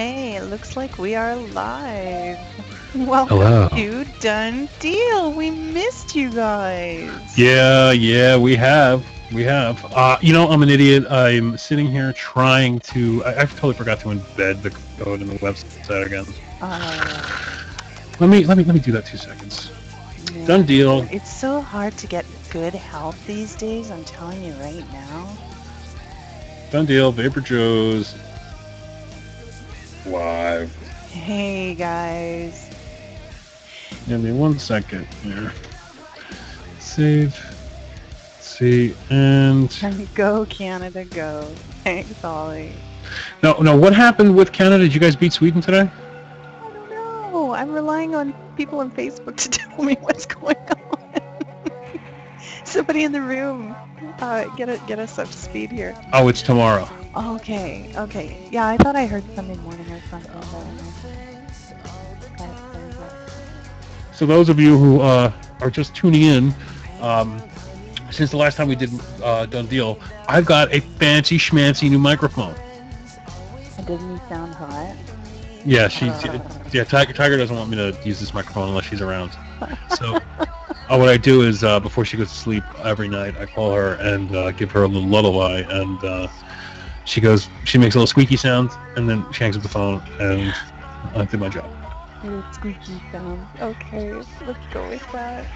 Hey, it looks like we are live. Welcome Hello. to Done Deal. We missed you guys. Yeah, we have. We have. I'm an idiot. I'm sitting here trying to. I totally forgot to embed the code in the website again. Let me do that 2 seconds. Done Man, deal. it's so hard to get good help these days, I'm telling you right now. Done deal. VaporJoe's live. Hey, guys. Give me 1 second here. Save. See and. Go, Canada, go. Thanks, Ollie. No. What happened with Canada? Did you guys beat Sweden today? I don't know. I'm relying on people on Facebook to tell me what's going on. Somebody in the room, get us up to speed here. Oh, it's tomorrow. Okay. Yeah, I thought I heard Sunday morning or something. So those of you who are just tuning in, since the last time we did Done Deal, I've got a fancy schmancy new microphone. Doesn't he sound hot? Yeah, Tiger doesn't want me to use this microphone unless she's around. So what I do is before she goes to sleep every night, I call her and give her a little lullaby, and she makes a little squeaky sound, and then she hangs up the phone, and I did my job. Little squeaky sound. Okay, let's go with that.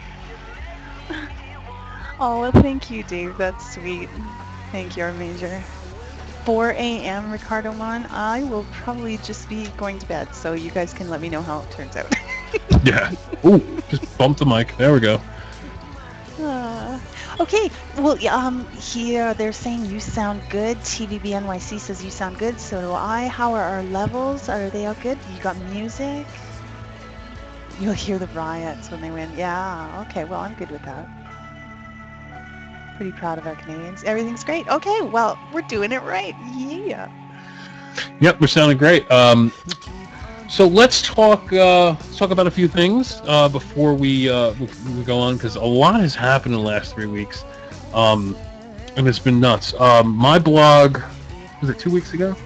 Oh, well, thank you, Dave. That's sweet. Thank you, our major. 4 a.m. Ricardo Mon. I will probably just be going to bed, so you guys can let me know how it turns out. Yeah. Ooh, just bump the mic. There we go. Okay. Well, here they're saying you sound good. TVB NYC says you sound good. So do I. How are our levels? Are they all good? You got music? You'll hear the riots when they win. Yeah. Okay. Well, I'm good with that. Pretty proud of our Canadians. Everything's great. Okay. Well, we're doing it right. Yeah. Yep, we're sounding great. So let's talk about a few things before we go on, because a lot has happened in the last 3 weeks, and it's been nuts. My blog, was it 2 weeks ago?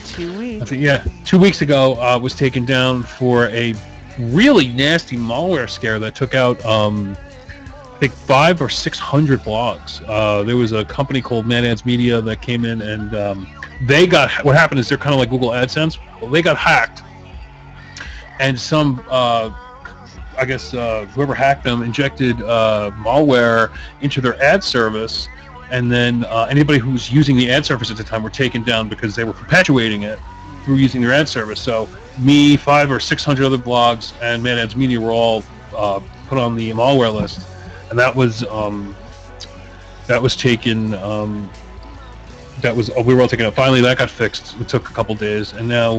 2 weeks. I think, 2 weeks ago was taken down for a really nasty malware scare that took out I think 500 or 600 blogs. There was a company called Mad Ads Media that came in, and they got, what happened is they're kind of like Google AdSense. Well, they got hacked, and some, I guess, whoever hacked them injected malware into their ad service, and then anybody who was using the ad service at the time were taken down because they were perpetuating it through using their ad service. So me, 500 or 600 other blogs, and Mad Ads Media were all put on the malware list, and that was taken. We were all taken out. Finally, that got fixed. It took a couple days, and now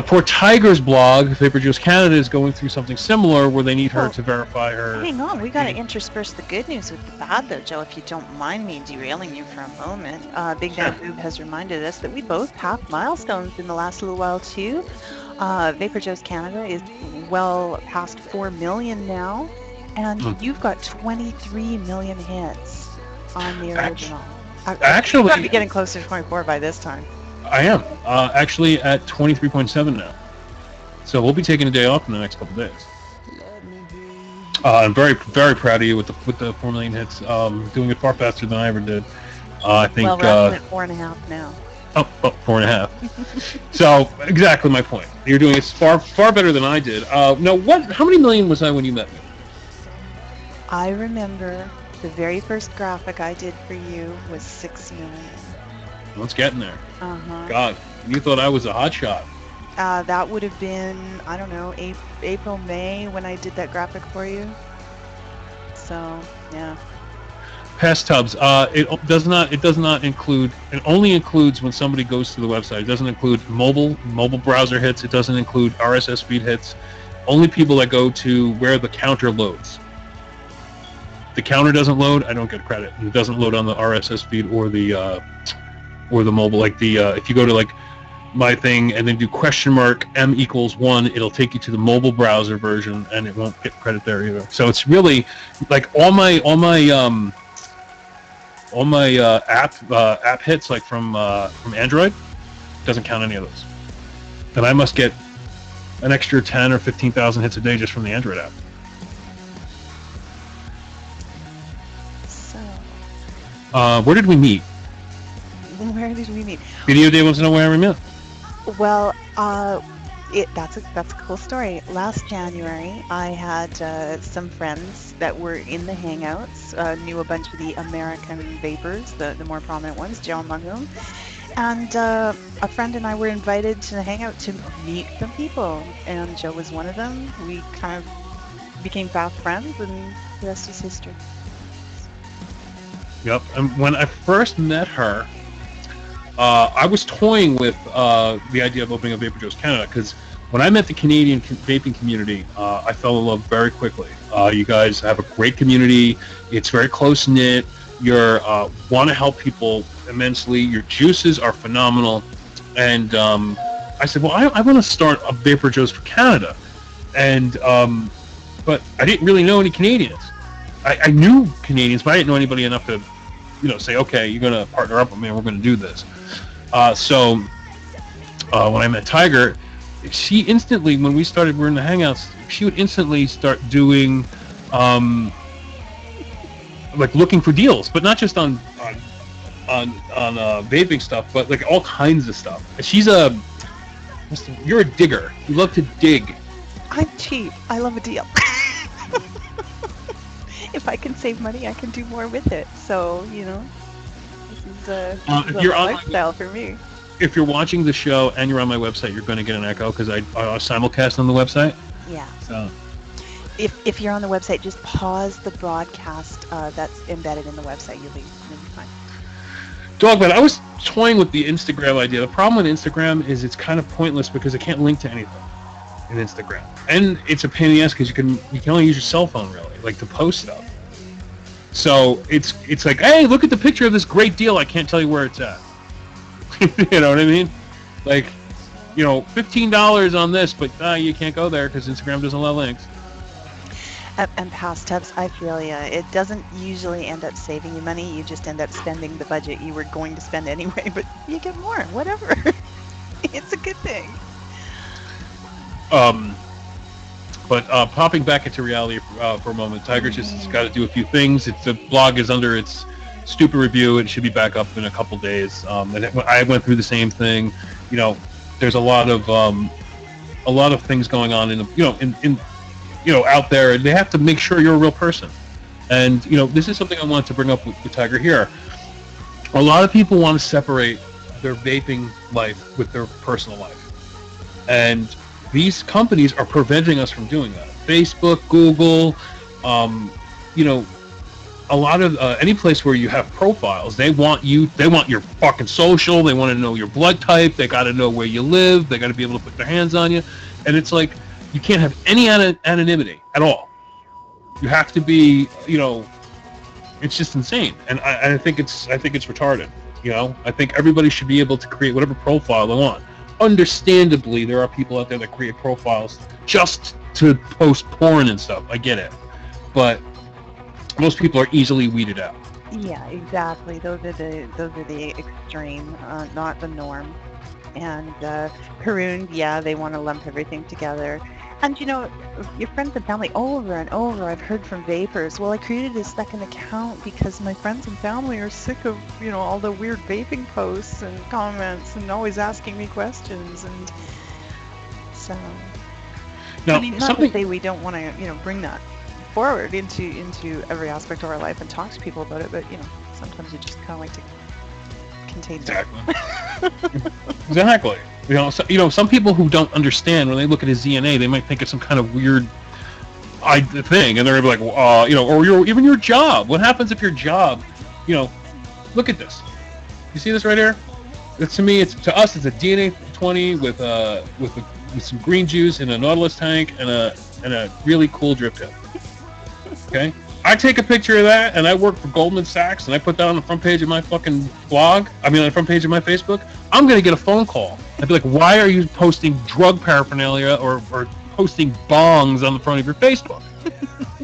poor Tiger's blog, VaporJoe's Canada, is going through something similar where they need her to verify her. Hang on, we got to intersperse the good news with the bad, though, Joe. If you don't mind me derailing you for a moment, Big Dan Boob has reminded us that we both passed milestones in the last little while too. VaporJoe's Canada is well past 4 million now, and you've got 23 million hits on the original. Actually, you've got to be getting closer to 24 by this time. I am actually at 23.7 now, so we'll be taking a day off in the next couple days. I'm very, very proud of you with the 4 million hits. Doing it far faster than I ever did. I think. Well, we're at 4.5 now. Oh, 4.5. So exactly my point. You're doing it far better than I did. Now, how many million was I when you met me? I remember the very first graphic I did for you was 6 million. Well, it's getting there. Uh-huh. God, you thought I was a hot shot. That would have been, I don't know, April, May when I did that graphic for you. So, yeah. Past tubs. It does not include. It only includes when somebody goes to the website. It doesn't include mobile browser hits. It doesn't include RSS feed hits. Only people that go to where the counter loads. The counter doesn't load, I don't get credit. It doesn't load on the RSS feed or the mobile. Like if you go to like my thing and then do $M=1, it'll take you to the mobile browser version, and it won't get credit there either. So it's really like all my app hits, like from Android, Doesn't count any of those. And I must get an extra 10 or 15,000 hits a day just from the Android app. So, where did we meet? where did we meet? Video Day wants to know where we met. Well, that's a cool story. Last January, I had some friends that were in the Hangouts, knew a bunch of the American vapors, the more prominent ones, Joe among them. And a friend and I were invited to the Hangout to meet some people, and Joe was one of them. We kind of became fast friends, and the rest is history. Yep. And when I first met her, I was toying with the idea of opening up VaporJoe's Canada, because when I met the Canadian vaping community, I fell in love very quickly. You guys have a great community. It's very close-knit. You want to help people immensely. Your juices are phenomenal. And I said, well, I want to start a VaporJoe's for Canada. And but I didn't really know any Canadians. I knew Canadians, but I didn't know anybody enough to, say, okay, you're going to partner up with me and we're going to do this. So when I met Tiger, she instantly, when we were in the Hangouts, she would instantly start doing, like looking for deals, but not just on vaping stuff, but like all kinds of stuff. You're a digger. You love to dig. I'm cheap. I love a deal. If I can save money, I can do more with it. So, this is a lifestyle for me. If you're watching the show and you're on my website, you're going to get an echo because I simulcast on the website. Yeah. So, if you're on the website, just pause the broadcast that's embedded in the website. You'll be fine. Dogman, I was toying with the Instagram idea. The problem with Instagram is it's kind of pointless because it can't link to anything in Instagram, and it's a pain in the ass because you can only use your cell phone really, like to post stuff. So it's like, hey, look at the picture of this great deal. I can't tell you where it's at. You know what I mean? Like, $15 on this, but you can't go there because Instagram doesn't allow links. And past tips, I feel ya. It doesn't usually end up saving you money. You just end up spending the budget you were going to spend anyway, but you get more. Whatever. It's a good thing. But popping back into reality for a moment, Tiger just has got to do a few things. The blog is under its stupid review. It should be back up in a couple days. And I went through the same thing. There's a lot of things going on out there, and they have to make sure you're a real person. And this is something I wanted to bring up with Tiger here. A lot of people want to separate their vaping life with their personal life, and these companies are preventing us from doing that. Facebook, Google, a lot of any place where you have profiles, they want your fucking social. They want to know your blood type. They got to know where you live. They got to be able to put their hands on you, and it's like you can't have any anonymity at all. You have to be, it's just insane, and I think it's retarded. I think everybody should be able to create whatever profile they want. Understandably, there are people out there that create profiles just to post porn and stuff. I get it, but most people are easily weeded out. Yeah, exactly. Those are the extreme, not the norm. And Haroon, yeah, they want to lump everything together. And your friends and family, over and over, I've heard from vapors. Well, I created a second account because my friends and family are sick of, all the weird vaping posts and comments and always asking me questions. And so, now, not to say we don't want to, bring that forward into every aspect of our life and talk to people about it, but, sometimes you just kind of like to contain Exactly. Exactly. Some people who don't understand, when they look at his DNA, they might think it's some kind of weird thing, and they're gonna be like, or even your job. What happens if your job, look at this. You see this right here? To us, it's a DNA 20 with some green juice in a Nautilus tank and a really cool drip tip. Okay. I take a picture of that, and I work for Goldman Sachs, and I put that on the front page of my fucking blog. On the front page of my Facebook. I'm going to get a phone call. I'd be like, why are you posting drug paraphernalia or posting bongs on the front of your Facebook?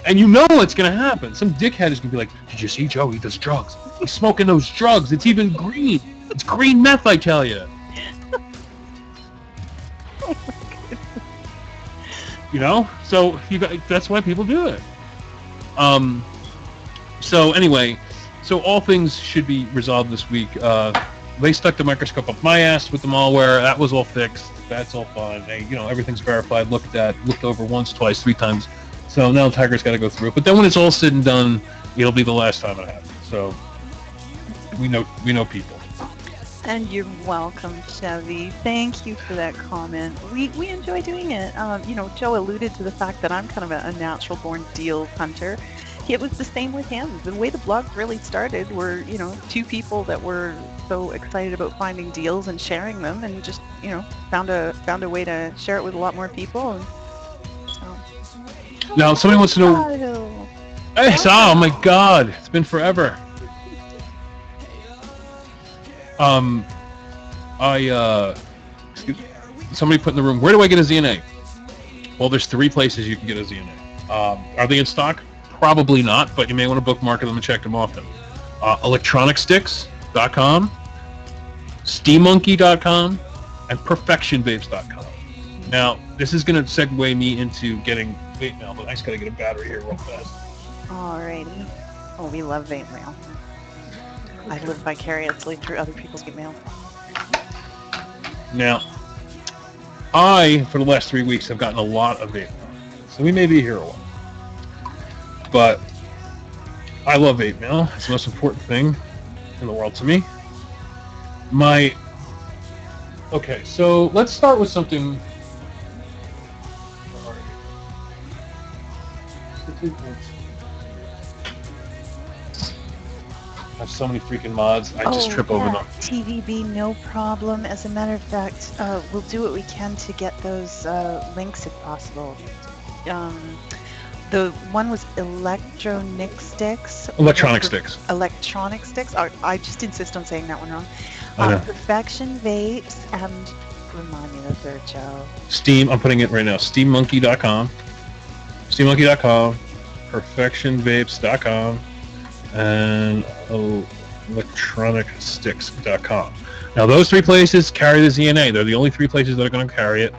And what's going to happen. Some dickhead is going to be like, did you see Joe? He does drugs. He's smoking those drugs. It's even green. It's green meth, I tell you. You know, so that's why people do it. So anyway, so all things should be resolved this week. They stuck the microscope up my ass with the malware. That was all fixed. That's all fine. They, everything's verified. Looked over once, twice, 3 times. So now Tiger's got to go through it. But then when it's all said and done, it'll be the last time it happens. So we know people. And you're welcome, Chevy. Thank you for that comment. We enjoy doing it. Joe alluded to the fact that I'm kind of a natural-born deal hunter. It was the same with him. The way the blog really started were, 2 people that were so excited about finding deals and sharing them, and just, found a way to share it with a lot more people. And so. Now, somebody wants to know. Hey, Sal! Oh my God, it's been forever. Somebody put in the room, where do I get a ZNA? Well, there's 3 places you can get a ZNA. Are they in stock? Probably not, but you may want to bookmark them and check them often. ElectronicSticks.com, SteamMonkey.com, and PerfectionVapes.com. Now, this is going to segue me into getting vape mail, but I just got to get a battery here real fast. Alrighty. Oh, we love vape mail. I live vicariously through other people's vape mail. Now, for the last 3 weeks, have gotten a lot of vape mail, so we may be here a while. But I love vape mail. It's the most important thing in the world to me. Okay, so let's start with something. I have so many freaking mods. I just trip over them. TVB, no problem. As a matter of fact, we'll do what we can to get those links if possible. The one was Electronic Sticks. Electronic Sticks. Electronic Sticks. I just insist on saying that one wrong. Perfection Vapes and remind me the third, Joe. Steam. I'm putting it right now. SteamMonkey.com. SteamMonkey.com. PerfectionVapes.com. And ElectronicSticks.com. Now those 3 places carry the ZNA. They're the only 3 places that are going to carry it.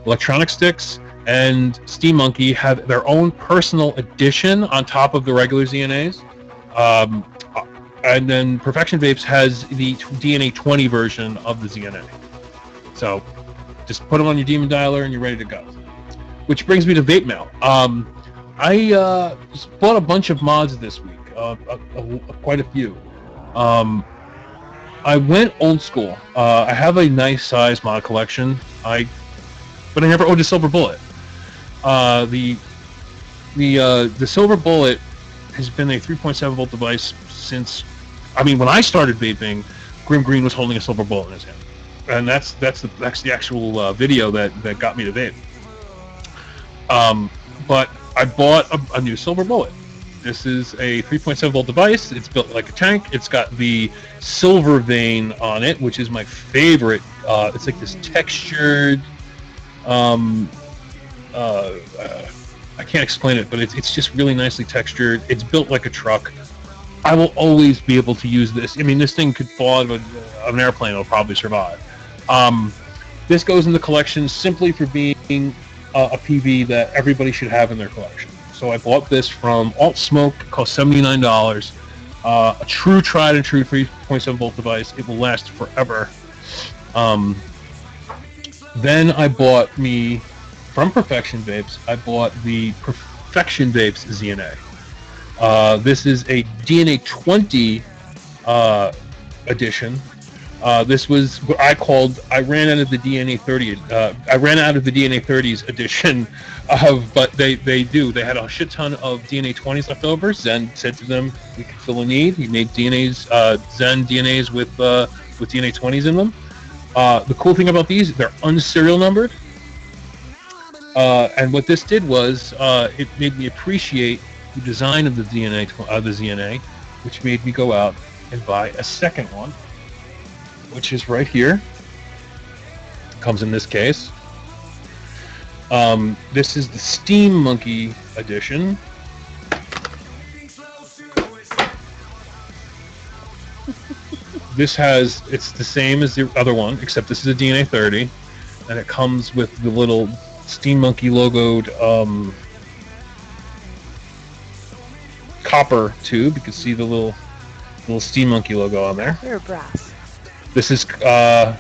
Electronic Sticks and Steam Monkey have their own personal edition on top of the regular ZNAs. And then Perfection Vapes has the DNA 20 version of the ZNA. So just put them on your Demon Dialer and you're ready to go. Which brings me to vape mail. I bought a bunch of mods this week, quite a few. I went old school. I have a nice size mod collection, but I never owned a Silver Bullet. The Silver Bullet has been a 3.7 volt device since, when I started vaping, Grim Green was holding a Silver Bullet in his hand, and that's the actual video that got me to vape. But I bought a new Silver Bullet. This is a 3.7 volt device. It's built like a tank. It's got the silver vein on it, which is my favorite. It's like this textured. I can't explain it, but it's just really nicely textured. It's built like a truck. I will always be able to use this. This thing could fall out of an airplane. It'll probably survive. This goes in the collection simply for being a PV that everybody should have in their collection. So I bought this from Alt Smoke. It cost $79. A true tried and true 3.7 volt device. It will last forever. Then I bought from Perfection Vapes, I bought the Perfection Vapes ZNA. This is a DNA 20 edition. This was what I ran out of the DNA 30. I ran out of the DNA 30s edition, but they had a shit ton of DNA 20s left over. Zen said to them, "We could fill a need." He made Zen DNAs with DNA 20s in them. The cool thing about these, they're unserial numbered. And what this did was it made me appreciate the design of the ZNA, which made me go out and buy a second one, which is right here. Comes in this case. This is the Steam Monkey edition. It's the same as the other one, except this is a DNA 30, and it comes with the little Steam Monkey logoed copper tube. You can see the little Steam Monkey logo on there. Copper or brass? This is brass.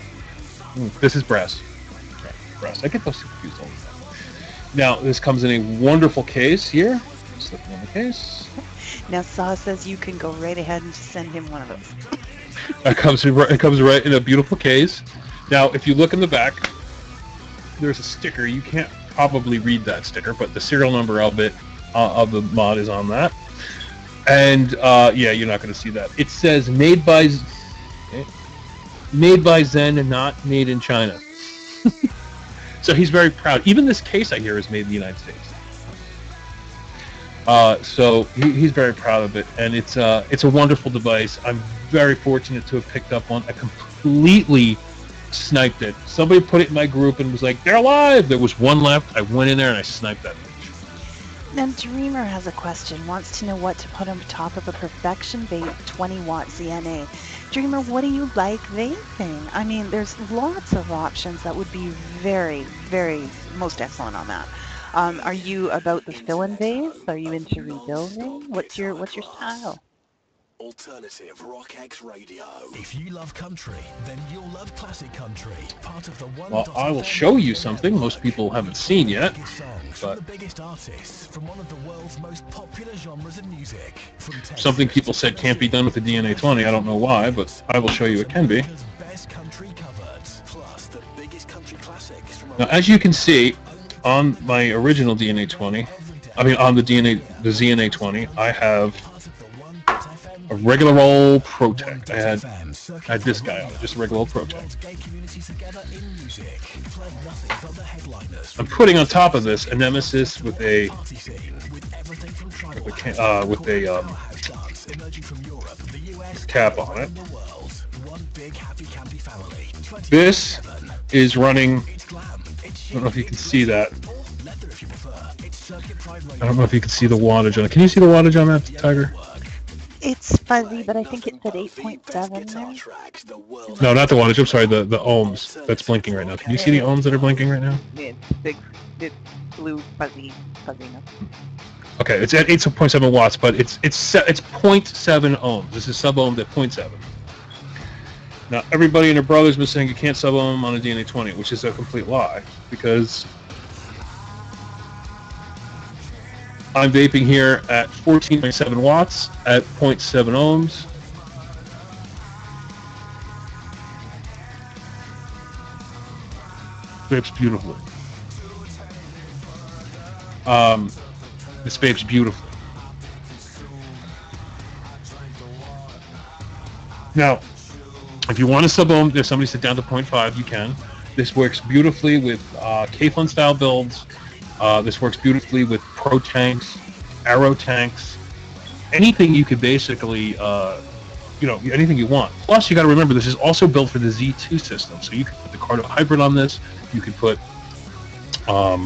Okay, brass. I get those confused all the time. Now this comes in a wonderful case here. Slip it in the case. Now Saw says you can go right ahead and send him one of those. It comes right in a beautiful case. Now, if you look in the back, there's a sticker. You can't probably read that sticker, but the serial number of it of the mod is on that. And yeah, you're not going to see that. It says made by Zen and not made in China. So he's very proud. Even this case I hear is made in the United States. So he's very proud of it, and it's a wonderful device. I'm very fortunate to have picked up one. I completely sniped it. Somebody put it in my group and was like, "They're alive." There was one left. I went in there and I sniped that bitch. Now Dreamer has a question. Wants to know what to put on top of a Perfection Vape 20-watt ZNA. Dreamer, what do you like vaping? I mean, there's lots of options that would be very, very most excellent on that. Are you about the fill-in vape? Are you into rebuilding? What's your style? Alternative Rock X Radio. If you love country, then you'll love classic country. Part of the one. Well, I will show you something most people haven't seen yet. But the biggest artists from one of the world's most popular genres of music. Something people said can't be done with the DNA 20. I don't know why, but I will show you it can be. Best country covered, plus the biggest country classics from. Now, as you can see, on my original DNA 20, I mean on the ZNA 20, I have a regular old Protect. I had this guy on it, just a regular old Protect. I'm putting on top of this a Nemesis with a cap on it. This is running. I don't know if you can see that. I don't know if you can see the wattage on it. Can you see the wattage on that, Tiger? It's fuzzy, but I think it said 8.7 there. No, not the wattage. I'm sorry, the ohms that's blinking right now. Can you see the ohms that are blinking right now? It's big, it's blue, fuzziness. Okay, it's at 8.7 watts, but it's 0.7 ohms. This is sub-ohmed at 0.7. Now, everybody and their brother's been saying you can't sub-ohm on a DNA 20, which is a complete lie, because I'm vaping here at 14.7 watts at 0.7 ohms. Vapes beautifully. This vapes beautifully. Now, if you want to sub-ohm, if somebody sit down to 0.5, you can. This works beautifully with K-Fun style builds. This works beautifully with Pro tanks, Arrow tanks, anything you could basically, anything you want. Plus, you got to remember this is also built for the Z2 system, so you can put the Cardo Hybrid on this. You could put, all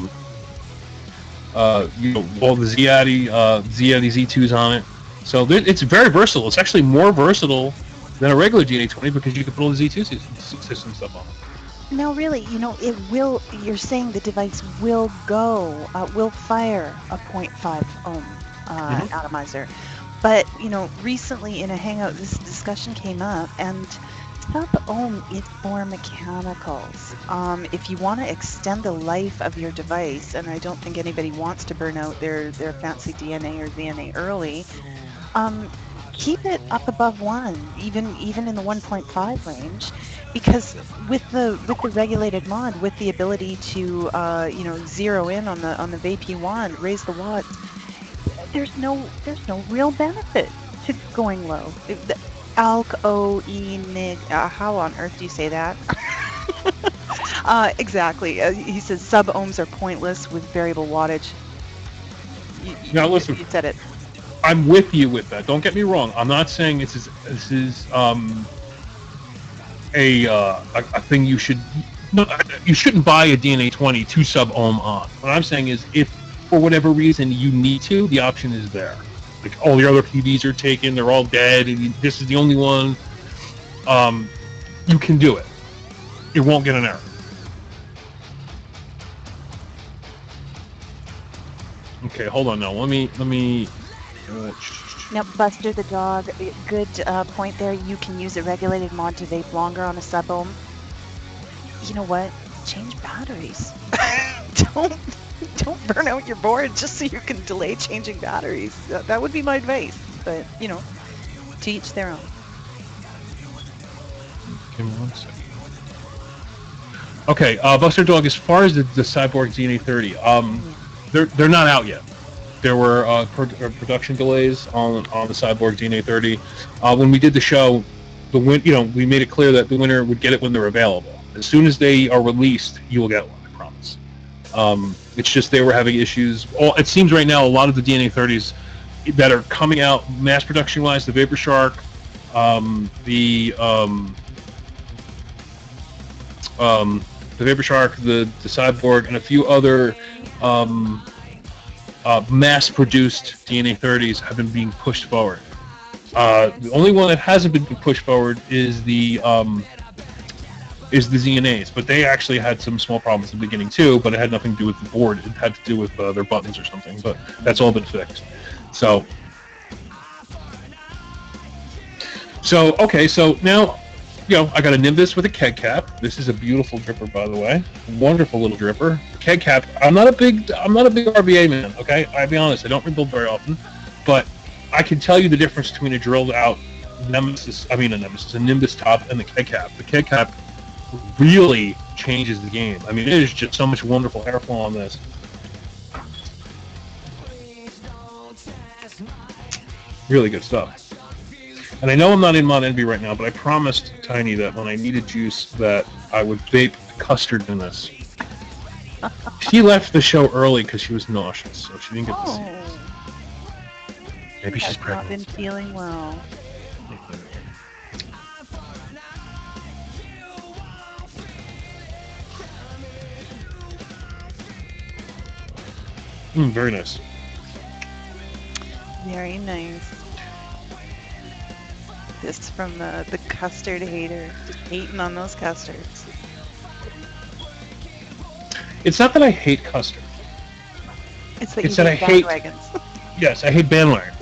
the Z-Addy Z2s on it. So it's very versatile. It's actually more versatile than a regular DNA 20 because you can put all the Z2 system stuff on it. No, really, it will, you're saying the device will will fire a 0.5 ohm atomizer. But, recently in a Hangout, this discussion came up, and sub-ohm is for mechanicals. If you want to extend the life of your device, and I don't think anybody wants to burn out their fancy DNA or ZNA early, keep it up above 1, even in the 1.5 range. Because with the regulated mod, with the ability to zero in on the vape you want, raise the watts, there's no real benefit to going low. How on earth do you say that? Exactly. He says sub-ohms are pointless with variable wattage. Now listen, you said it. I'm with you with that. Don't get me wrong. I'm not saying this is a thing you should. No, you shouldn't buy a DNA 20 to sub-ohm on. What I'm saying is, if for whatever reason you need to, the option is there. Like all the other PVs are taken, they're all dead, and this is the only one. You can do it. It won't get an error. Okay, hold on now. Let me. Now, Buster the dog, good point there. You can use a regulated mod to vape longer on a sub-ohm. You know what? Change batteries. don't don't burn out your board just so you can delay changing batteries. That would be my advice. But you know, to each their own. Give me 1 second. Okay, Buster Dog. As far as the Cyborg DNA30, they're not out yet. There were production delays on the Cyborg DNA30. When we did the show, we made it clear that the winner would get it when they're available. As soon as they are released, you will get one. I promise. It's just they were having issues. It seems right now a lot of the DNA30s that are coming out mass production wise, the Vapor Shark, the Vapor Shark, the Cyborg, and a few other mass-produced DNA30s have been being pushed forward. The only one that hasn't been pushed forward is the ZNAs, but they actually had some small problems at the beginning too. But it had nothing to do with the board; it had to do with their buttons or something. But that's all been fixed. So okay. So now, I got a Nimbus with a keg cap. This is a beautiful dripper, by the way. Wonderful little dripper. Keg cap. I'm not a big RVA man. Okay, I'll be honest. I don't rebuild very often, but I can tell you the difference between a drilled out a Nimbus top, and the keg cap. The keg cap really changes the game. I mean, there's just so much wonderful airflow on this. Really good stuff. And I know I'm not in Mod Envy right now, but I promised Tiny that when I needed juice that I would vape custard in this. She left the show early because she was nauseous, so she didn't get to see it. Maybe she's pregnant. Not been feeling well. Very nice. Very nice. This is from the custard hater, just hating on those custards. It's not that I hate custard. It's that I hate bandwagons. Yes, I hate bandwagons.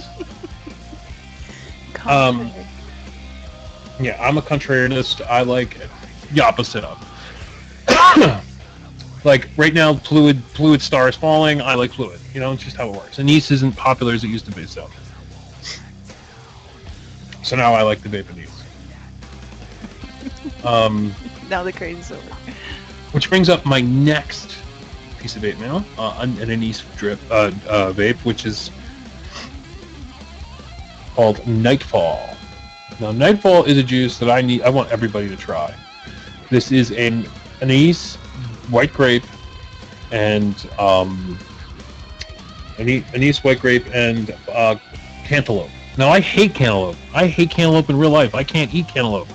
Yeah, I'm a contrarianist. I like the opposite of. Like right now, fluid star is falling. I like fluid. It's just how it works. Anise isn't popular as it used to be, so now I like the vape Anise. Now the craze is over. Which brings up my next piece of vape mail, an Anise drip vape, which is called Nightfall. Now, Nightfall is a juice that I want everybody to try. This is an Anise, white grape, and Anise, white grape, and cantaloupe. Now, I hate cantaloupe. I hate cantaloupe in real life. I can't eat cantaloupe.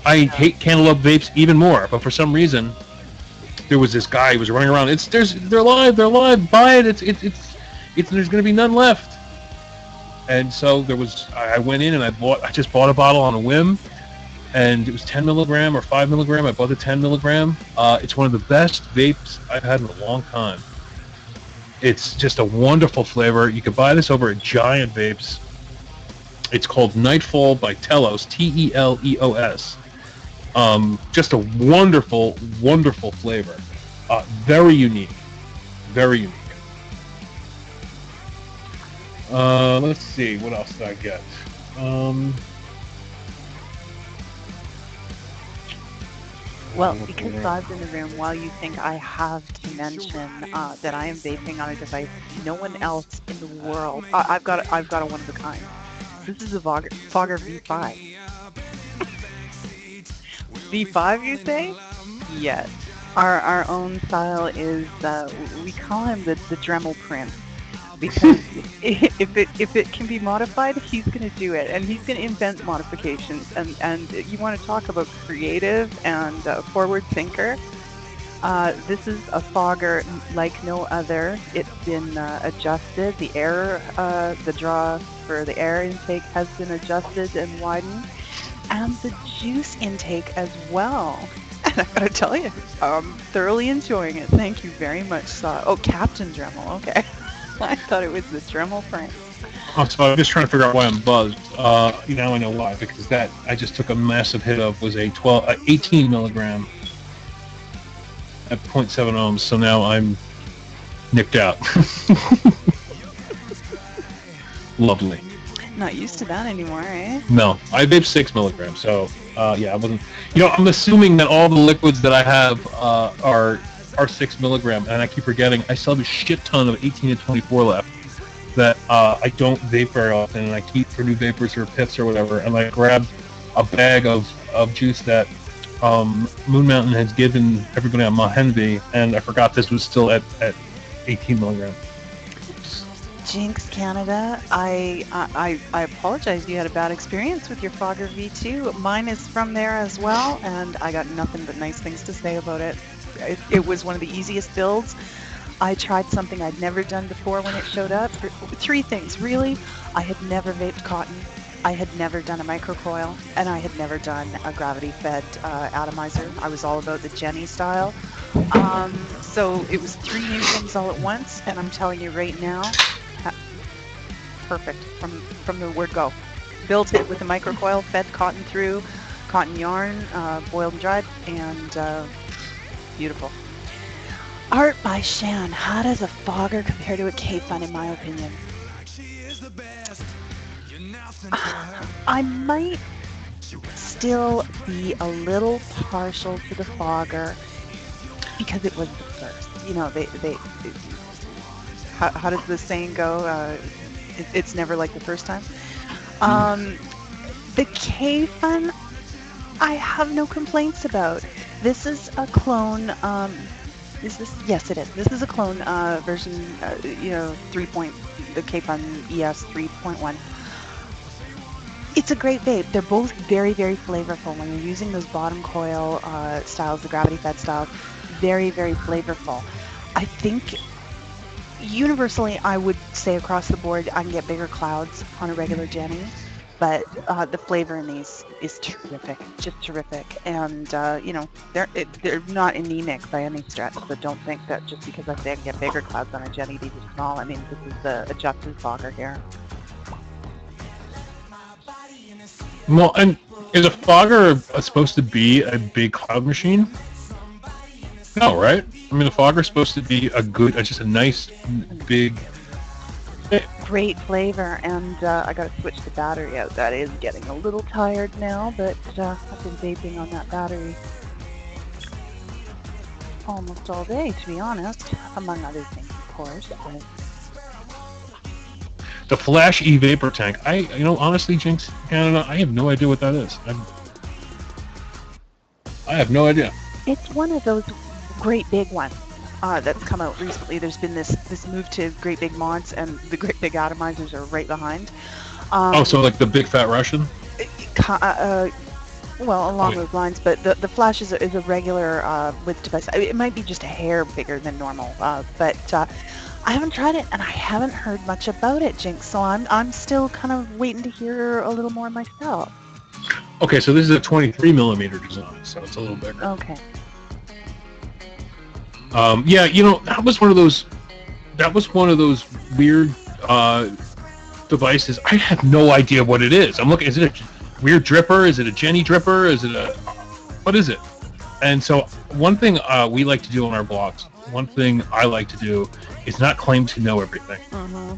I hate cantaloupe vapes even more, but for some reason, there was this guy who was running around. They're live. Buy it. It's there's going to be none left. And so I went in and I just bought a bottle on a whim, and it was 10 milligram or 5 milligram. I bought the 10 milligram. It's one of the best vapes I've had in a long time. It's just a wonderful flavor. You can buy this over at Giant Vapes. It's called Nightfall by Telos, T-E-L-E-O-S. Just a wonderful, wonderful flavor. Very unique. Very unique. Let's see, what else did I get? Well, because God's in the room, while you think I have to mention that I am vaping on a device no one else in the world. I've got a one of a kind. This is a Fogger V5. V5, you say? Yes. Our own style is we call him the Dremel Prince. Because if it can be modified, he's going to do it, and he's going to invent modifications. And you want to talk about creative and forward thinker. This is a fogger like no other. It's been adjusted. The air, the draw for the air intake has been adjusted and widened, and the juice intake as well. And I gotta tell you, I'm thoroughly enjoying it. Thank you very much. Oh, Captain Dremel. Okay. I thought it was the Dremel prank. Oh, so I'm just trying to figure out why I'm buzzed. Now I know why, because that I just took a massive hit of was a 18 milligram at 0.7 ohms. So now I'm nicked out. Lovely. Not used to that anymore, eh? No, I vape 6 milligrams. So yeah, I wasn't. I'm assuming that all the liquids that I have are 6 milligram, and I keep forgetting I still have a shit ton of 18 to 24 left that I don't vape very often, and I keep for new vapors or pips or whatever. And I grabbed a bag of juice that Moon Mountain has given everybody on Mahenvi, and I forgot this was still at 18 milligrams. Jinx Canada, I apologize. You had a bad experience with your Fogger V2. Mine is from there as well, and I got nothing but nice things to say about it. It was one of the easiest builds. I tried something I'd never done before when it showed up. 3 things, really. I had never vaped cotton. I had never done a microcoil, and I had never done a gravity-fed atomizer. I was all about the Jenny style. So it was 3 new things all at once, and I'm telling you right now, perfect from the word go. Built it with a microcoil, fed cotton through, cotton yarn, boiled and dried, and beautiful. Art by Shan. How does a Fogger compare to a K-Fun in my opinion? I might still be a little partial to the Fogger because it was the first. How does the saying go? It's never like the first time. The K-Fun, I have no complaints about. This is a clone. Is this? Yes, it is. This is a clone version. 3. The K-Fun ES 3.1. It's a great vape. They're both very, very flavorful. When you're using those bottom coil styles, the gravity-fed styles, very, very flavorful. I think universally, I would say across the board, I can get bigger clouds on a regular Jenny, but the flavor in these is terrific, just terrific. And they're not anemic by any stretch. So don't think that just because I say I can get bigger clouds on a Jenny, these are small. I mean, this is the adjusted Fogger here. Well, and is a Fogger supposed to be a big cloud machine? No, right? I mean, the Fogger's supposed to be just a nice, big... Great flavor, and I got to switch the battery out. That is getting a little tired now, but I've been vaping on that battery almost all day, to be honest, among other things, of course. But... The Flash E-Vapor Tank. Honestly, Jinx Canada, I have no idea what that is. I have no idea. It's one of those great big ones that's come out recently. There's been this move to great big mods, and the great big atomizers are right behind. So like the big fat Russian? Well, along those lines, but the Flash is a regular width device. It might be just a hair bigger than normal, but I haven't tried it, and I haven't heard much about it, Jinx. So I'm still kind of waiting to hear a little more myself. Okay, so this is a 23 millimeter design, so it's a little bigger. Okay. Yeah, that was one of those weird devices. I have no idea what it is. I'm looking. Is it a weird dripper? Is it a Jenny dripper? Is it what is it? And so one thing we like to do on our blogs, one thing I like to do is not claim to know everything. Mm-hmm.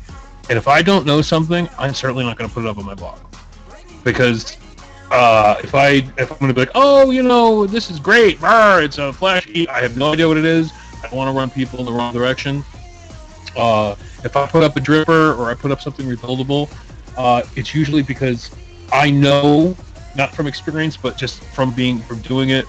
And if I don't know something, I'm certainly not going to put it up on my blog, because if I'm going to be like, oh, this is great, it's a Flash E, I have no idea what it is. I don't want to run people in the wrong direction. If I put up a dripper or I put up something rebuildable, it's usually because I know, not from experience, but just from doing it,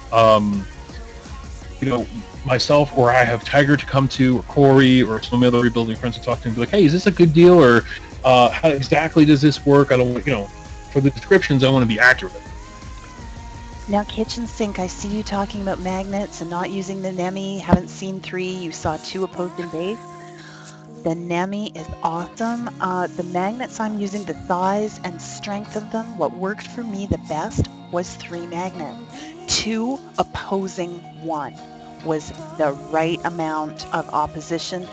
myself, or I have Tiger to come to, or Corey, or some other rebuilding friends to talk to and be like, hey, is this a good deal, or how exactly does this work? I don't want, for the descriptions, I want to be accurate. Now, Kitchen Sink, I see you talking about magnets and not using the NEMI. Haven't seen 3. You saw 2 opposing base. The NEMI is awesome. The magnets I'm using, the size and strength of them, what worked for me the best was 3 magnets. 2 opposing 1 was the right amount of opposition.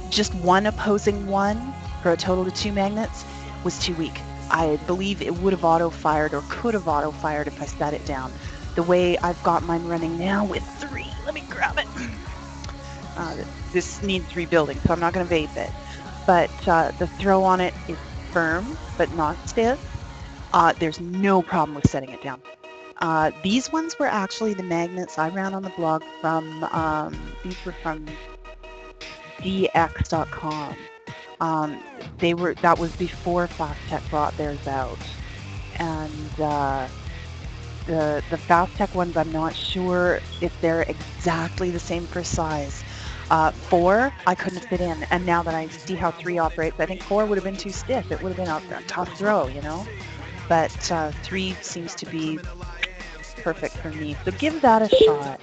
Just 1 opposing 1 for a total of 2 magnets was too weak. I believe it would have auto-fired or could have auto-fired if I set it down. The way I've got mine running now with 3, let me grab it. This needs rebuilding, so I'm not going to vape it. But the throw on it is firm, but not stiff. There's no problem with setting it down. These ones were actually the magnets I ran on the blog from, these were from dx.com. That was before Fast Tech brought theirs out. And the Fast Tech ones, I'm not sure if they're exactly the same for size. 4, I couldn't fit in, and now that I see how 3 operates, I think 4 would have been too stiff. It would have been a tough throw, you know? But 3 seems to be perfect for me, so give that a shot.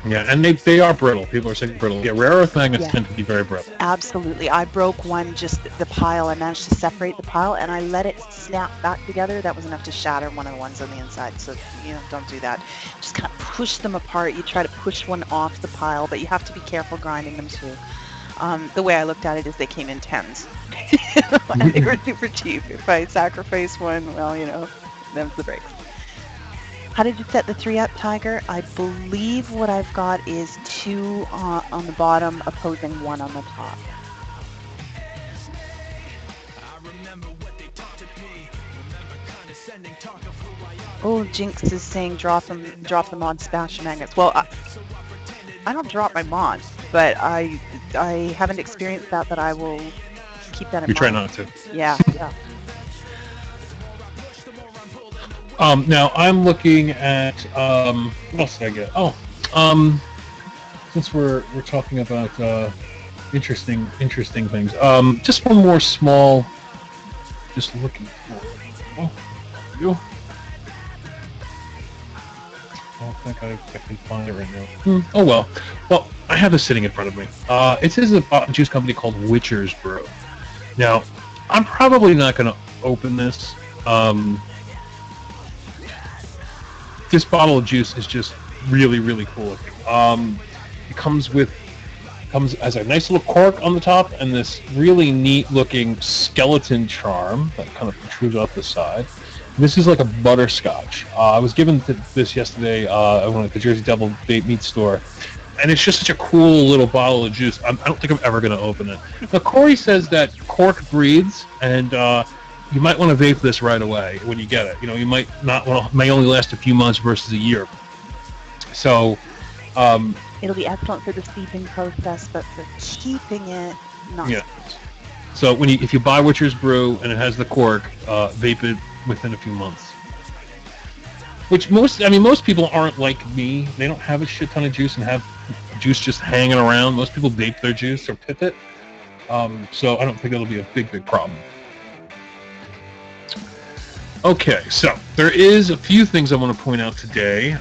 Yeah, and they are brittle. People are saying brittle. Yeah, rare earth magnets tend to be very brittle. Absolutely. I broke one, just the pile. I managed to separate the pile, and I let it snap back together. That was enough to shatter one of the ones on the inside, so, you know, don't do that. Just kind of push them apart. You try to push one off the pile, but you have to be careful grinding them too. The way I looked at it is they came in 10s, and they were super cheap. If I sacrifice one, well, you know, them's the breaks. How did you set the 3 up, Tiger? I believe what I've got is 2 on the bottom, opposing 1 on the top. Oh, Jinx is saying drop them on Spash Magnets. Well, I don't drop my mods, but I haven't experienced that, but I will keep that in mind. You try not to. Yeah. Now I'm looking at what else did I get? Oh, since we're talking about interesting things. Just one more small. Just looking for. Oh, you. I don't think I can find it right now. Oh well. Well, I have this sitting in front of me. It is a juice company called Witcher's Brew. Now, I'm probably not going to open this. This bottle of juice is just really, really cool looking. It comes as a nice little cork on the top and this really neat looking skeleton charm that kind of protrudes off the side. This is like a butterscotch. I was given this yesterday at the Jersey Devil Vape Meat store, and it's just such a cool little bottle of juice. I don't think I'm ever going to open it. Now, Corey says that cork breathes, and you might want to vape this right away when you get it. You know, you might not want to, may only last a few months versus a year. So, it'll be excellent for the steeping process, but for keeping it, not. Yeah. So if you buy Witcher's Brew and it has the cork, vape it within a few months. Which most people aren't like me. They don't have a shit ton of juice and have juice just hanging around. Most people vape their juice or pip it. So I don't think it'll be a big problem. Okay, so there is a few things I want to point out today.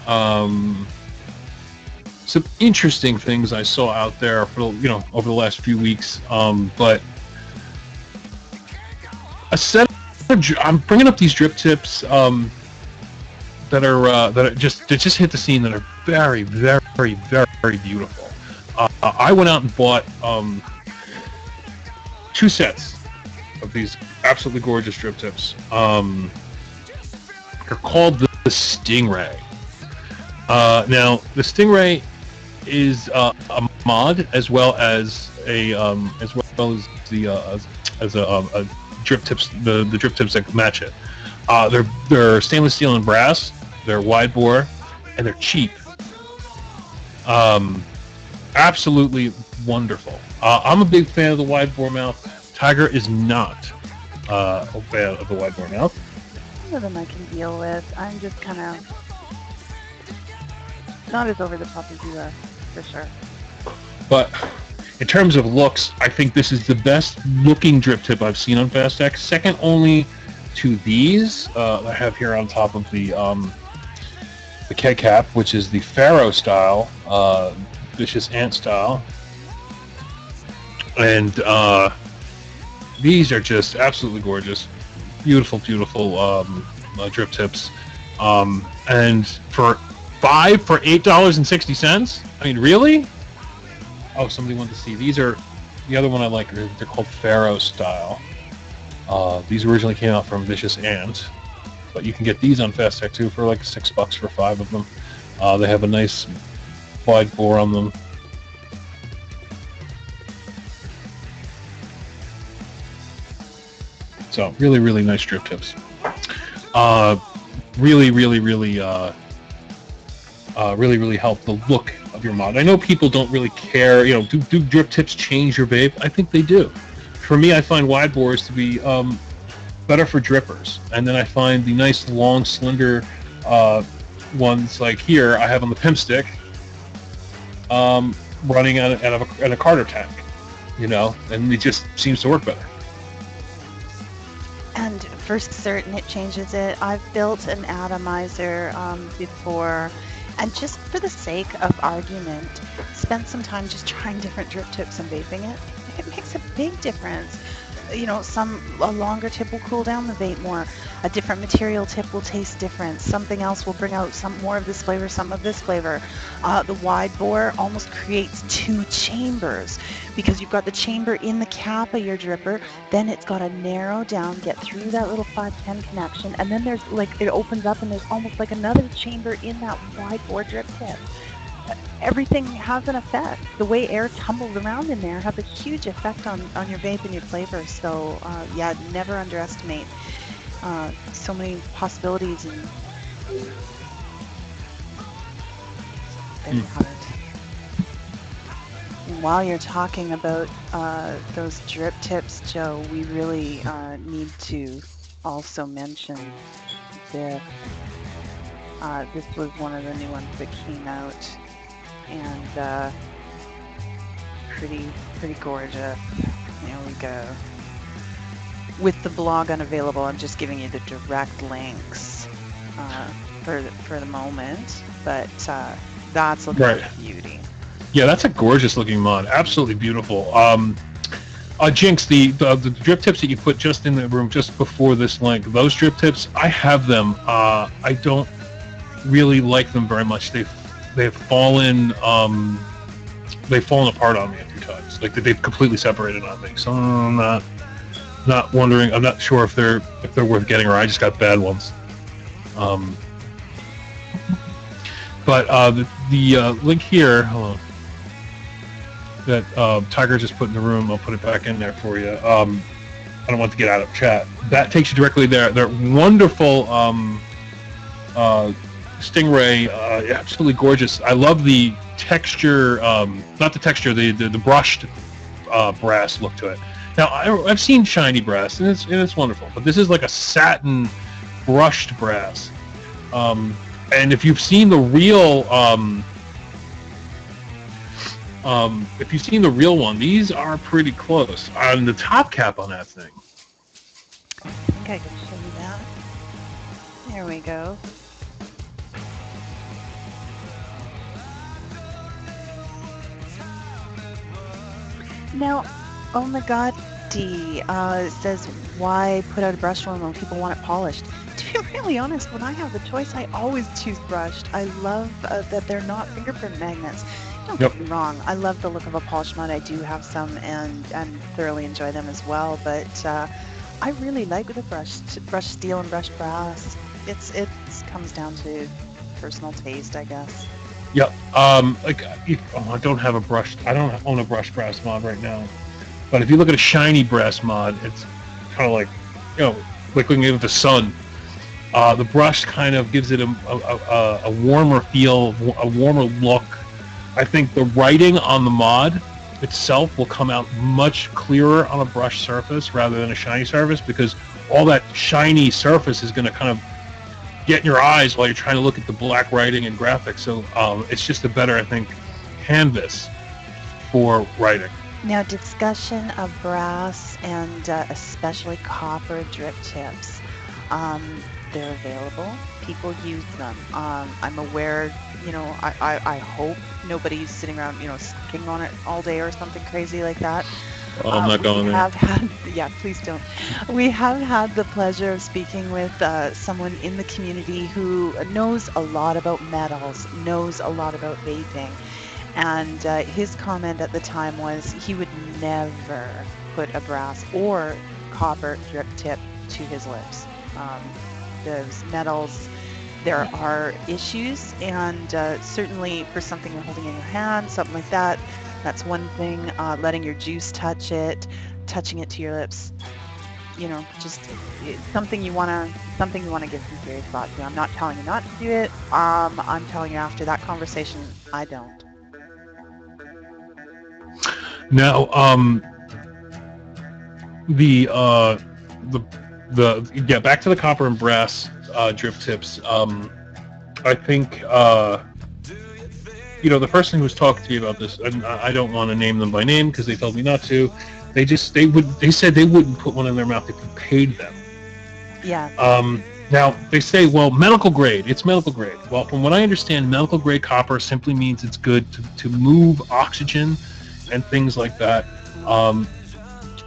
Some interesting things I saw out there for over the last few weeks. But I'm bringing up these drip tips that just hit the scene that are very, very, very beautiful. I went out and bought 2 sets of these absolutely gorgeous drip tips. They're called the Stingray. Now, the Stingray is a mod as well as a drip tips. The drip tips that match it. They're stainless steel and brass. They're wide bore, and they're cheap. Absolutely wonderful. I'm a big fan of the wide bore mouth. Tiger is not a fan of the wide bore mouth. Some of them I can deal with. I'm just kind of not as over the top as you are, for sure. But in terms of looks, I think this is the best looking drip tip I've seen on Fast Tech. Second only to these I have here on top of the keg cap, which is the Pharaoh style, Vicious Ant style. And these are just absolutely gorgeous, beautiful, beautiful drip tips. And for $8.60. I mean, really? Oh, somebody wanted to see. These are the other one I like. They're called Pharaoh style. These originally came out from Vicious Ant, but you can get these on Fast Tech too for like $6 for 5 of them. They have a nice wide bore on them. So really, really nice drip tips. Really, really, really, really help the look of your mod. I know people don't really care. You know, do drip tips change your vape? I think they do. For me, I find wide bores to be better for drippers, and then I find the nice, long, slender ones like here I have on the Pimp Stick, running at a Carter tank. You know, and it just seems to work better. And for certain, it changes it. I've built an atomizer before, and just for the sake of argument, spent some time just trying different drip tips and vaping it. It makes a big difference. You know, a longer tip will cool down the vape more. A different material tip will taste different. Something else will bring out some more of this flavor, some of this flavor. The wide bore almost creates two chambers because you've got the chamber in the cap of your dripper, then it's got to narrow down, get through that little 510 connection, and then there's like, it opens up and there's almost like another chamber in that wide bore drip tip. Everything has an effect. The way air tumbles around in there has a huge effect on your vape and your flavor. So yeah, never underestimate so many possibilities. And there you have it. And while you're talking about those drip tips, Joe, we really need to also mention this. This was one of the new ones that came out. And pretty gorgeous. There we go. With the blog unavailable, I'm just giving you the direct links for the moment. But that's looking like a beauty. Yeah, that's a gorgeous looking mod. Absolutely beautiful. Jinx, the drip tips that you put just in the room just before this link, those drip tips, I have them. I don't really like them very much. They've fallen apart on me a few times. Like they've completely separated on me. So I'm not wondering. I'm not sure if they're worth getting, or I just got bad ones. But the link here, hold on, that Tiger just put in the room, I'll put it back in there for you. I don't want to get out of chat. That takes you directly there. They're wonderful. Stingray, absolutely gorgeous. I love the texture, not the texture, the brushed brass look to it. Now I've seen shiny brass and it's wonderful, but this is like a satin brushed brass. And if you've seen the real, one, these are pretty close on the top cap on that thing. I think I can show you that. There we go. Now, oh my God, D says, why put out a brushed one when people want it polished? To be really honest, when I have the choice, I always choose brushed. I love that they're not fingerprint magnets. Don't get me wrong, I love the look of a polished mod. I do have some and thoroughly enjoy them as well, but I really like the brushed steel and brushed brass. It comes down to personal taste, I guess. Yep. I don't have a brushed. I don't own a brushed brass mod right now. But if you look at a shiny brass mod, it's kind of like, like looking at the sun. The brush kind of gives it a warmer feel, a warmer look. I think the writing on the mod itself will come out much clearer on a brushed surface rather than a shiny surface, because all that shiny surface is going to kind of get in your eyes while you're trying to look at the black writing and graphics. So it's just a better, I think, canvas for writing. Now, discussion of brass and especially copper drip tips. They're available. People use them. I'm aware, I hope nobody's sitting around, sticking on it all day or something crazy like that. Oh, I'm not We going there. have had, yeah, please don't. We have had the pleasure of speaking with someone in the community who knows a lot about metals, knows a lot about vaping, and his comment at the time was he would never put a brass or copper drip tip to his lips. Those metals, there are issues, and certainly for something you're holding in your hand, something like that, that's one thing. Letting your juice touch it, touching it to your lips, just something you wanna give some serious thought to. I'm not telling you not to do it. I'm telling you after that conversation, I don't. Now, the uh, the yeah, back to the copper and brass drip tips. I think the person who was talking to me about this, and I don't want to name them by name because they told me not to. They said they wouldn't put one in their mouth if you paid them. Yeah. Now they say, well, medical grade. It's medical grade. Well, from what I understand, medical grade copper simply means it's good to move oxygen and things like that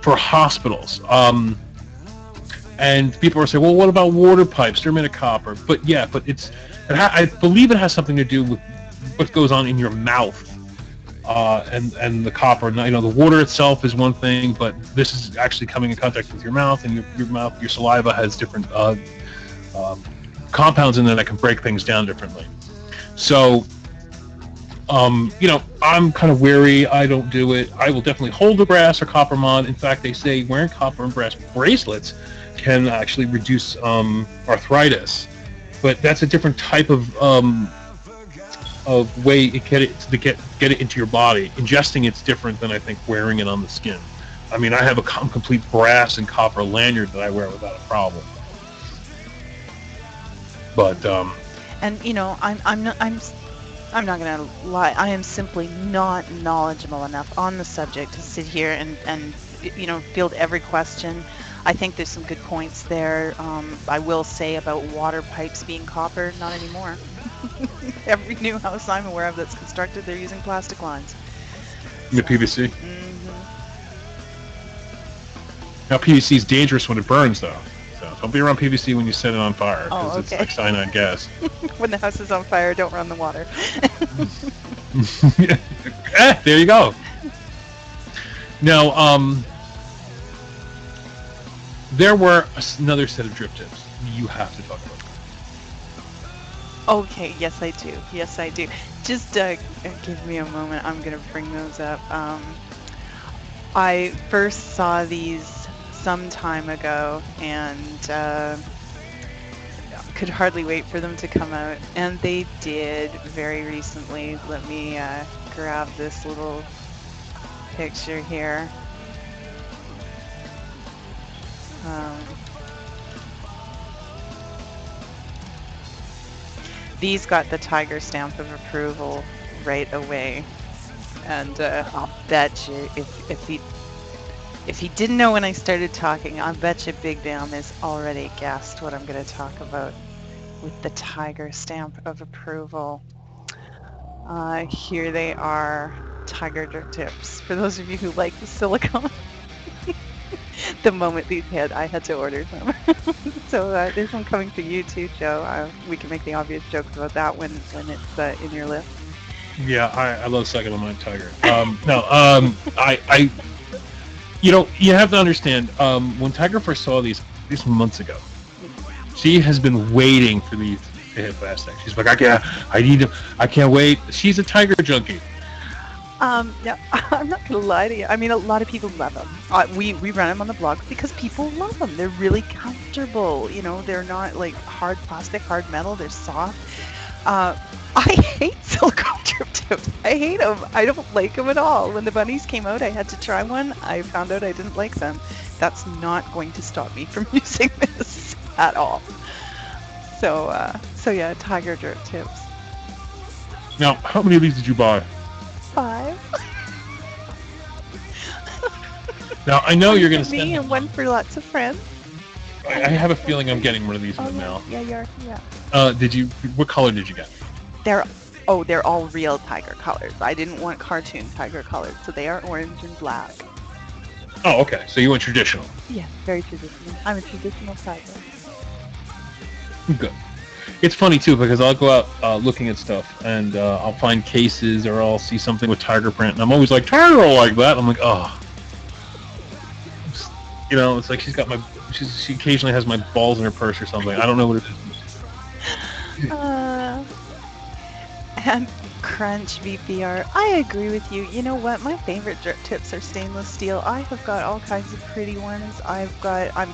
for hospitals. And people are saying, well, what about water pipes? They're made of copper. But yeah, I believe it has something to do with what goes on in your mouth and the copper. The water itself is one thing, but this is actually coming in contact with your mouth, and your saliva has different compounds in there that can break things down differently. So, I'm kind of wary. I don't do it. I will definitely hold a brass or copper mod. In fact, they say wearing copper and brass bracelets can actually reduce arthritis, but that's a different type of way to get it into your body. Ingesting it's different than I think wearing it on the skin. I mean, I have a complete brass and copper lanyard that I wear without a problem. But And I'm not gonna lie. I am simply not knowledgeable enough on the subject to sit here and field every question. I think there's some good points there. I will say about water pipes being copper, not anymore. Every new house I'm aware of that's constructed, they're using plastic lines. the PVC. Mm-hmm. Now PVC is dangerous when it burns, though. So don't be around PVC when you set it on fire, because Oh, it's okay. like cyanide gas. When the house is on fire, don't run the water. There you go. Now, there were another set of drip tips you have to talk about. Okay, yes I do. Yes I do. Just give me a moment. I'm gonna bring those up. I first saw these some time ago and could hardly wait for them to come out, and they did very recently. Let me grab this little picture here. These got the Tiger stamp of approval right away, and I'll bet you if he didn't know when I started talking, I bet you Big Bam has already guessed what I'm going to talk about with the Tiger stamp of approval. Here they are, Tiger drip tips. For those of you who like the silicone, the moment these hit, I had to order them. So there's one coming for you too, Joe. We can make the obvious jokes about that when it's in your list. Yeah, I love sucking on my Tiger. You have to understand, when Tiger first saw these months ago, she has been waiting for these to hit Fast She's like, I can't wait. She's a Tiger junkie. No, I'm not gonna lie to you. I mean, a lot of people love them. We run them on the blog because people love them. They're really comfortable. They're not like hard plastic, hard metal. They're soft. I hate silicone drip tips. I hate them. I don't like them at all. When the bunnies came out, I had to try one. I found out I didn't like them. That's not going to stop me from using this at all. So yeah, Tiger drip tips. Now, how many of these did you buy? 5. Now, I know you're going to send me and one for lots of friends. I have a feeling I'm getting one of these in the mail. Yeah, you are. Yeah. What color did you get? They're all real Tiger colors. I didn't want cartoon Tiger colors, so they are orange and black. Oh, okay. So you went traditional. Yeah, very traditional. I'm a traditional tiger. Good. It's funny too because I'll go out looking at stuff and I'll find cases or I'll see something with tiger print and I'm always like, Tiger will like that. I'm like, oh. You know, it's like she's got my. She occasionally has my balls in her purse or something. I don't know what it is. And Crunch VPR. I agree with you. You know what? My favorite drip tips are stainless steel. I have got all kinds of pretty ones. I'm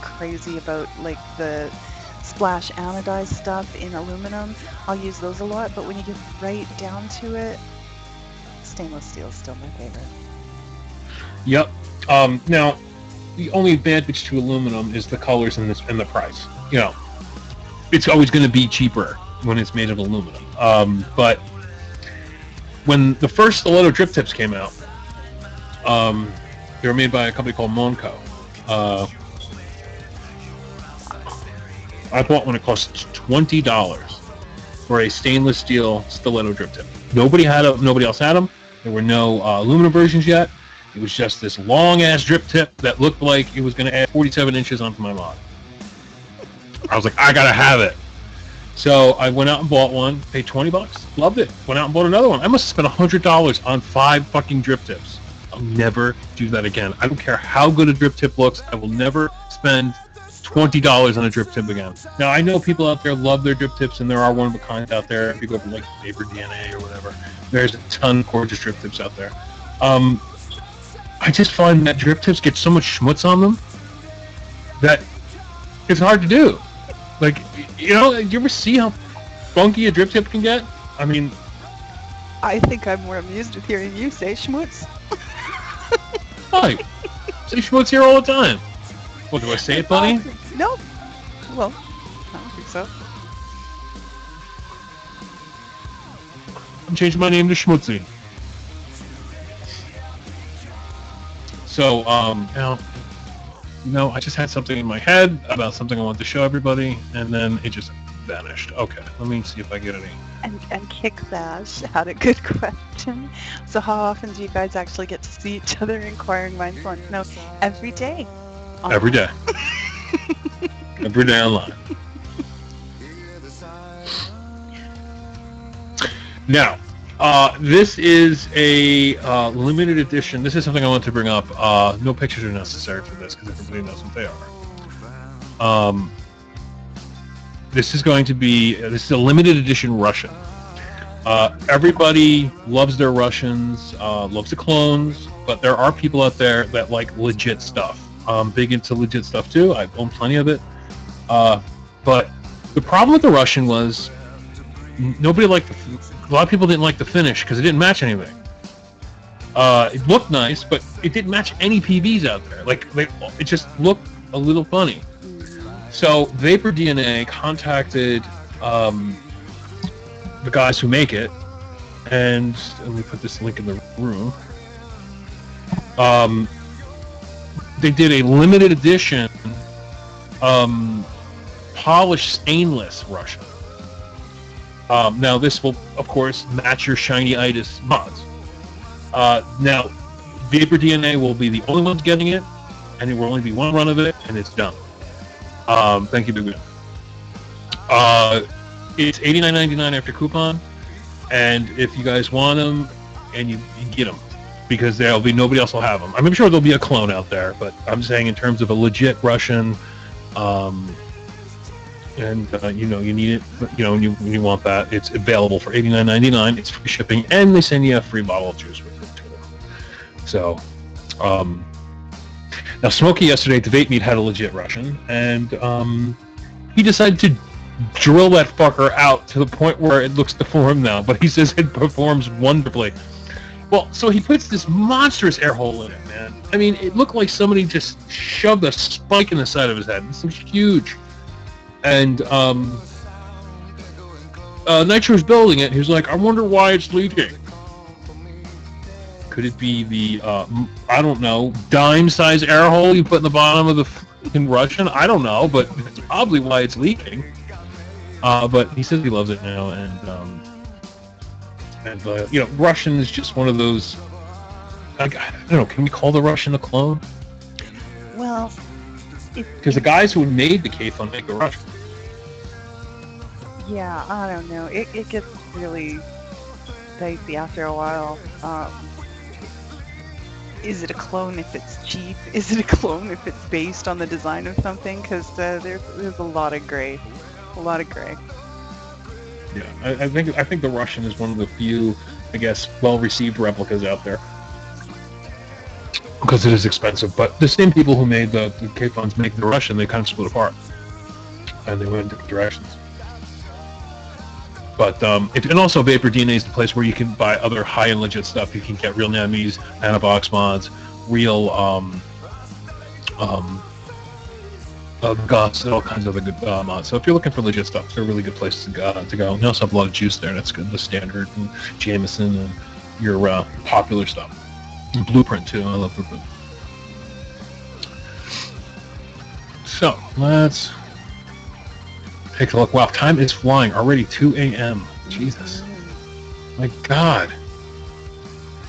crazy about like the splash anodized stuff in aluminum. I'll use those a lot, but when you get right down to it, stainless steel is still my favorite. Yep. Now, the only advantage to aluminum is the colors and the price. You know, it's always going to be cheaper when it's made of aluminum. But when the first stiletto drip tips came out, they were made by a company called Monco. I bought one. It cost $20 for a stainless steel stiletto drip tip. Nobody else had them. There were no aluminum versions yet. It was just this long-ass drip tip that looked like it was going to add 47 inches onto my mod. I was like, I gotta have it. So I went out and bought one, paid $20, loved it. Went out and bought another one. I must have spent $100 on 5 fucking drip tips. I'll never do that again. I don't care how good a drip tip looks. I will never spend $20 on a drip tip again. Now, I know people out there love their drip tips, and there are one of a kind out there. If you go for like Vapor DNA or whatever, there's a ton of gorgeous drip tips out there. I just find that drip tips get so much schmutz on them that it's hard to do. Like, you know, you ever see how funky a drip tip can get? I mean, I think I'm more amused with hearing you say schmutz. Hi. Say schmutz here all the time. Well, do I say it, buddy? No. Well, I don't think so. I'm changing my name to Schmutzy. So, I just had something in my head about something I wanted to show everybody, and then it just vanished. Okay, let me see if I get any. And Kickbash had a good question. So how often do you guys actually get to see each other? Inquiring minds want to know. Every day. Every day. Every day online. Now, this is a limited edition. This is something I want to bring up. No pictures are necessary for this because everybody knows what they are. This is going to be, this is a limited edition Russian. Everybody loves their Russians, loves the clones, but there are people out there that like legit stuff. I'm big into legit stuff too. I own plenty of it. But the problem with the Russian was nobody liked a lot of people didn't like the finish because it didn't match anything. It looked nice, but it didn't match any PBs out there. Like it just looked a little funny. So Vapor DNA contacted the guys who make it, and let me put this link in the room. They did a limited edition polished stainless Russian. Now this will, of course, match your shiny-itis mods. Now, Vapor DNA will be the only ones getting it, and it will only be one run of it, and it's done. Thank you, Big Man. It's $89.99 after coupon, and if you guys want them, and you get them, because there'll be nobody else will have them. I'm sure there'll be a clone out there, but I'm saying in terms of a legit Russian, and you need it, you want that. It's available for $89.99. It's free shipping, and they send you a free bottle of juice with it too. So, now Smokey yesterday at the Vape Meet had a legit Russian, and he decided to drill that fucker out to the point where it looks deformed now. But he says it performs wonderfully. Well, so he puts this monstrous air hole in it, man. I mean, it looked like somebody just shoved a spike in the side of his head. This thing's huge. And Nitro's building it. He's like, I wonder why it's leaking. Could it be the, I don't know, dime-size air hole you put in the bottom of the fucking Russian? I don't know, but it's probably why it's leaking. But he says he loves it now, and Russian is just one of those. I don't know. Can we call the Russian a clone? Well, Because the guys who made the K-Fun make the Russian. yeah, I don't know. It gets really dicey after a while. Is it a clone if it's cheap? Is it a clone if it's based on the design of something? Because there's a lot of gray, a lot of gray. Yeah, I think the Russian is one of the few, I guess, well-received replicas out there. Because it is expensive, but the same people who made the K-Funs make the Russian, they kind of split apart, and they went in different directions. But and also Vapor DNA is the place where you can buy other high-end legit stuff. You can get real Nemis, Nanobox mods, real Guts, and all kinds of other good mods. So if you're looking for legit stuff, they're a really good place to go. They also have a lot of juice there. That's good. The Standard and Jameson and your popular stuff. And Blueprint too. I love Blueprint. So let's take a look. Wow, time is flying. Already 2 a.m. Jesus. My God.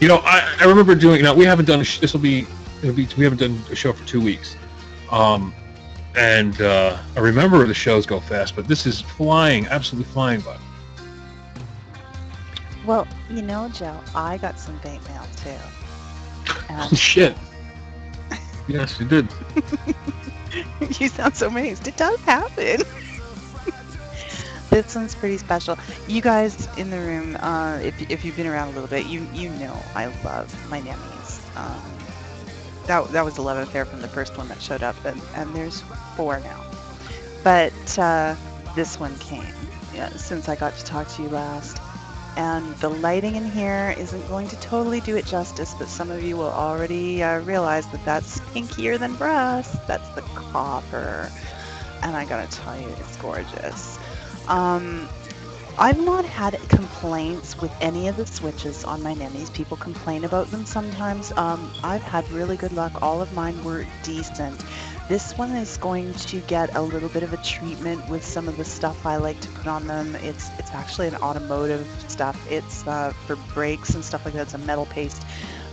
You know, I remember doing. We haven't done. We haven't done a show for 2 weeks. And I remember the shows go fast, but this is flying, absolutely flying by. Well, you know, Joe, I got some vape mail too. Oh, shit. Yes, you did. You sound so amazed. It does happen. This one's pretty special. You guys in the room, if you've been around a little bit, you know I love my Nemis. That was the love affair from the first one that showed up, and there's 4 now. But this one came since I got to talk to you last. And the lighting in here isn't going to totally do it justice, but some of you will already realize that that's pinkier than brass. That's the copper. And I gotta tell you, it's gorgeous. I've not had complaints with any of the switches on my Nemis. People complain about them sometimes. I've had really good luck. All of mine were decent. This one is going to get a little bit of a treatment with some of the stuff I like to put on them. It's actually an automotive stuff. It's for brakes and stuff like that. It's a metal paste,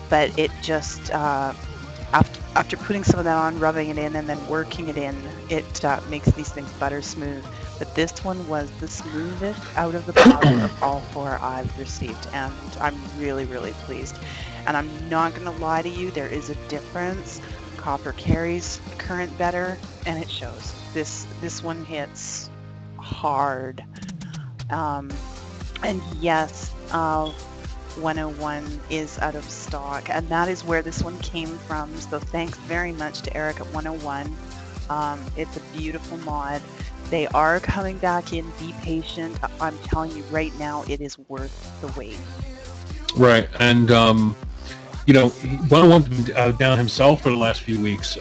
but it just after putting some of that on, rubbing it in, and then working it in, it makes these things butter smooth. But this one was the smoothest out of the box of all 4 I've received, and I'm really, really pleased. And I'm not going to lie to you, there is a difference. Copper carries current better, and it shows. This one hits hard. And yes, 101 is out of stock, and that is where this one came from. So thanks very much to Eric at 101. It's a beautiful mod. They are coming back in. Be patient. I'm telling you right now, it is worth the wait. Right, and you know, 101 been down himself for the last few weeks.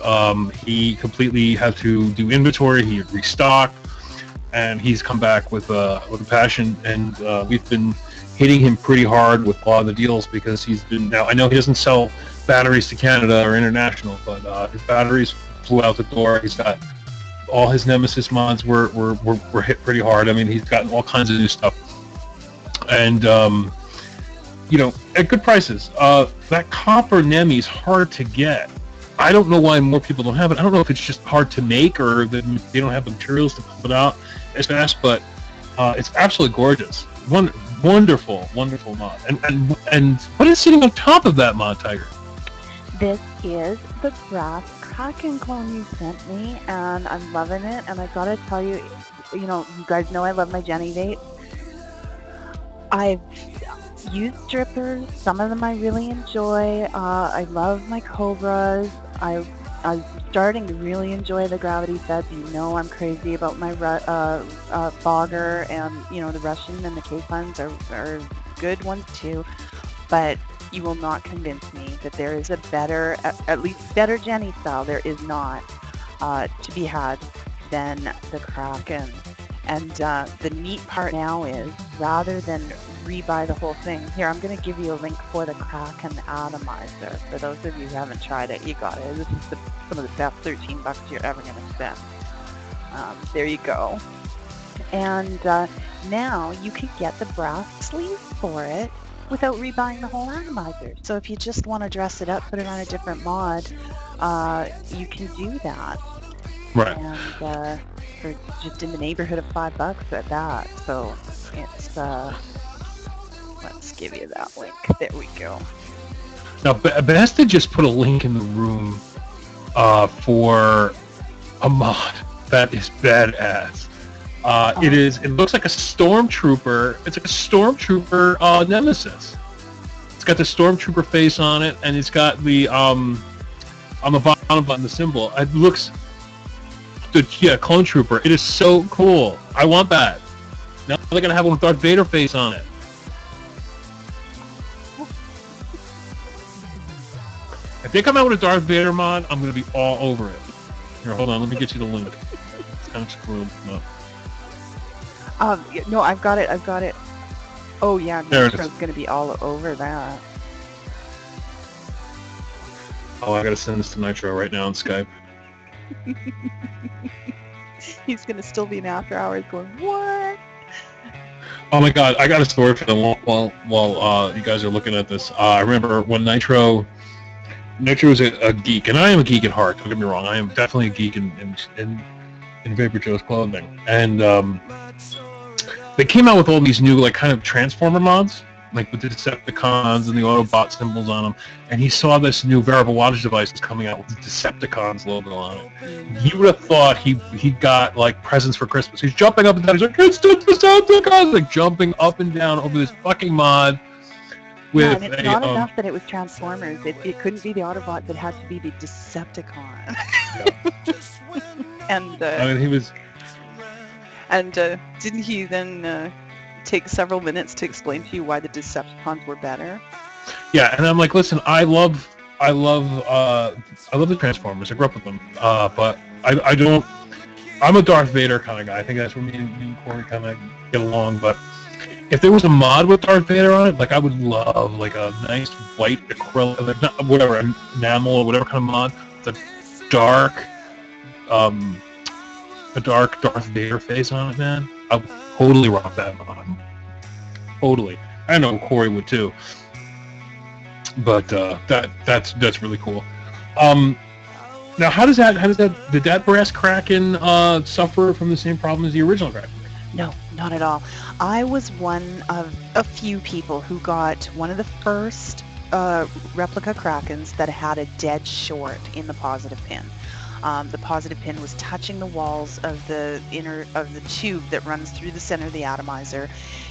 He completely had to do inventory. He restocked, and he's come back with a passion. And we've been hitting him pretty hard with a lot of the deals because he's been. Now I know he doesn't sell batteries to Canada or international, but his batteries flew out the door. He's got all his Nemesis mods were hit pretty hard. I mean, he's got all kinds of new stuff, and you know, at good prices. That copper Nemi is hard to get. I don't know why more people don't have it. I don't know if it's just hard to make or that they don't have the materials to pump it out as fast, but it's absolutely gorgeous. Wonderful mod. And what is sitting on top of that mod, Tiger? This is the brass Kraken clone you sent me, and I'm loving it. And I gotta tell you, you know, you guys know I love my Jenny vape. I've used strippers. Some of them I really enjoy. I love my Cobras. I'm starting to really enjoy the gravity feds. You know I'm crazy about my Fogger, and you know the Russian and the K-Funs are good ones too. But you will not convince me that there is a better, at least better Jenny style, there is not to be had than the Kraken. And the neat part now is, rather than rebuy the whole thing, here, I'm going to give you a link for the Kraken Atomizer. For those of you who haven't tried it, you got it. This is some of the best $13 you're ever going to spend. There you go. And now you can get the brass sleeves for it without rebuying the whole atomizer. So if you just want to dress it up, put it on a different mod, you can do that. Right. And for just in the neighborhood of $5 at that. So it's let's give you that link. There we go. Now, Bethesda just put a link in the room for a mod that is badass. It looks like a stormtrooper. It's like a stormtrooper Nemesis. It's got the stormtrooper face on it, and it's got the on the bottom button the symbol. It looks clone trooper. It is so cool. I want that. Now they're gonna have one with Darth Vader face on it. If they come out with a Darth Vader mod, I'm gonna be all over it. Here, hold on. Let me get you the link. It's kind of screwed up. No, I've got it. Oh yeah, There it is. Nitro's gonna be all over that. Oh, I gotta send this to Nitro right now on Skype. He's gonna still be in after hours going, what? Oh my god, I got a story for them while you guys are looking at this. I remember when Nitro was a geek, and I am a geek at heart, don't get me wrong. I am definitely a geek in VaporJoe's clothing. And they came out with all these new, like, kind of Transformer mods, like with the Decepticons and the Autobot symbols on them. And he saw this new variable wattage device that's coming out with the Decepticons logo on it. He would have thought he got, like, presents for Christmas. He's jumping up and down. He's like, it's the Decepticons! Like, jumping up and down over this fucking mod. Yeah, and it's not enough that it was Transformers. It couldn't be the Autobot. It had to be the Decepticon. Yeah. And I mean, he was... And didn't he then take several minutes to explain to you why the Decepticons were better? Yeah, and I'm like, listen, I love the Transformers. I grew up with them, but I don't. I'm a Darth Vader kind of guy. I think that's where me and Corey kind of get along. But if there was a mod with Darth Vader on it, like I would love like a nice white acrylic, like not, whatever, enamel or whatever kind of mod, the dark, a dark Darth Vader face on it, man. I would totally rock that mod. Totally. I know Corey would too. But that's really cool. Now, how does that did that brass Kraken suffer from the same problem as the original Kraken? No, not at all. I was one of a few people who got one of the first replica Krakens that had a dead short in the positive pin. The positive pin was touching the walls of the tube that runs through the center of the atomizer.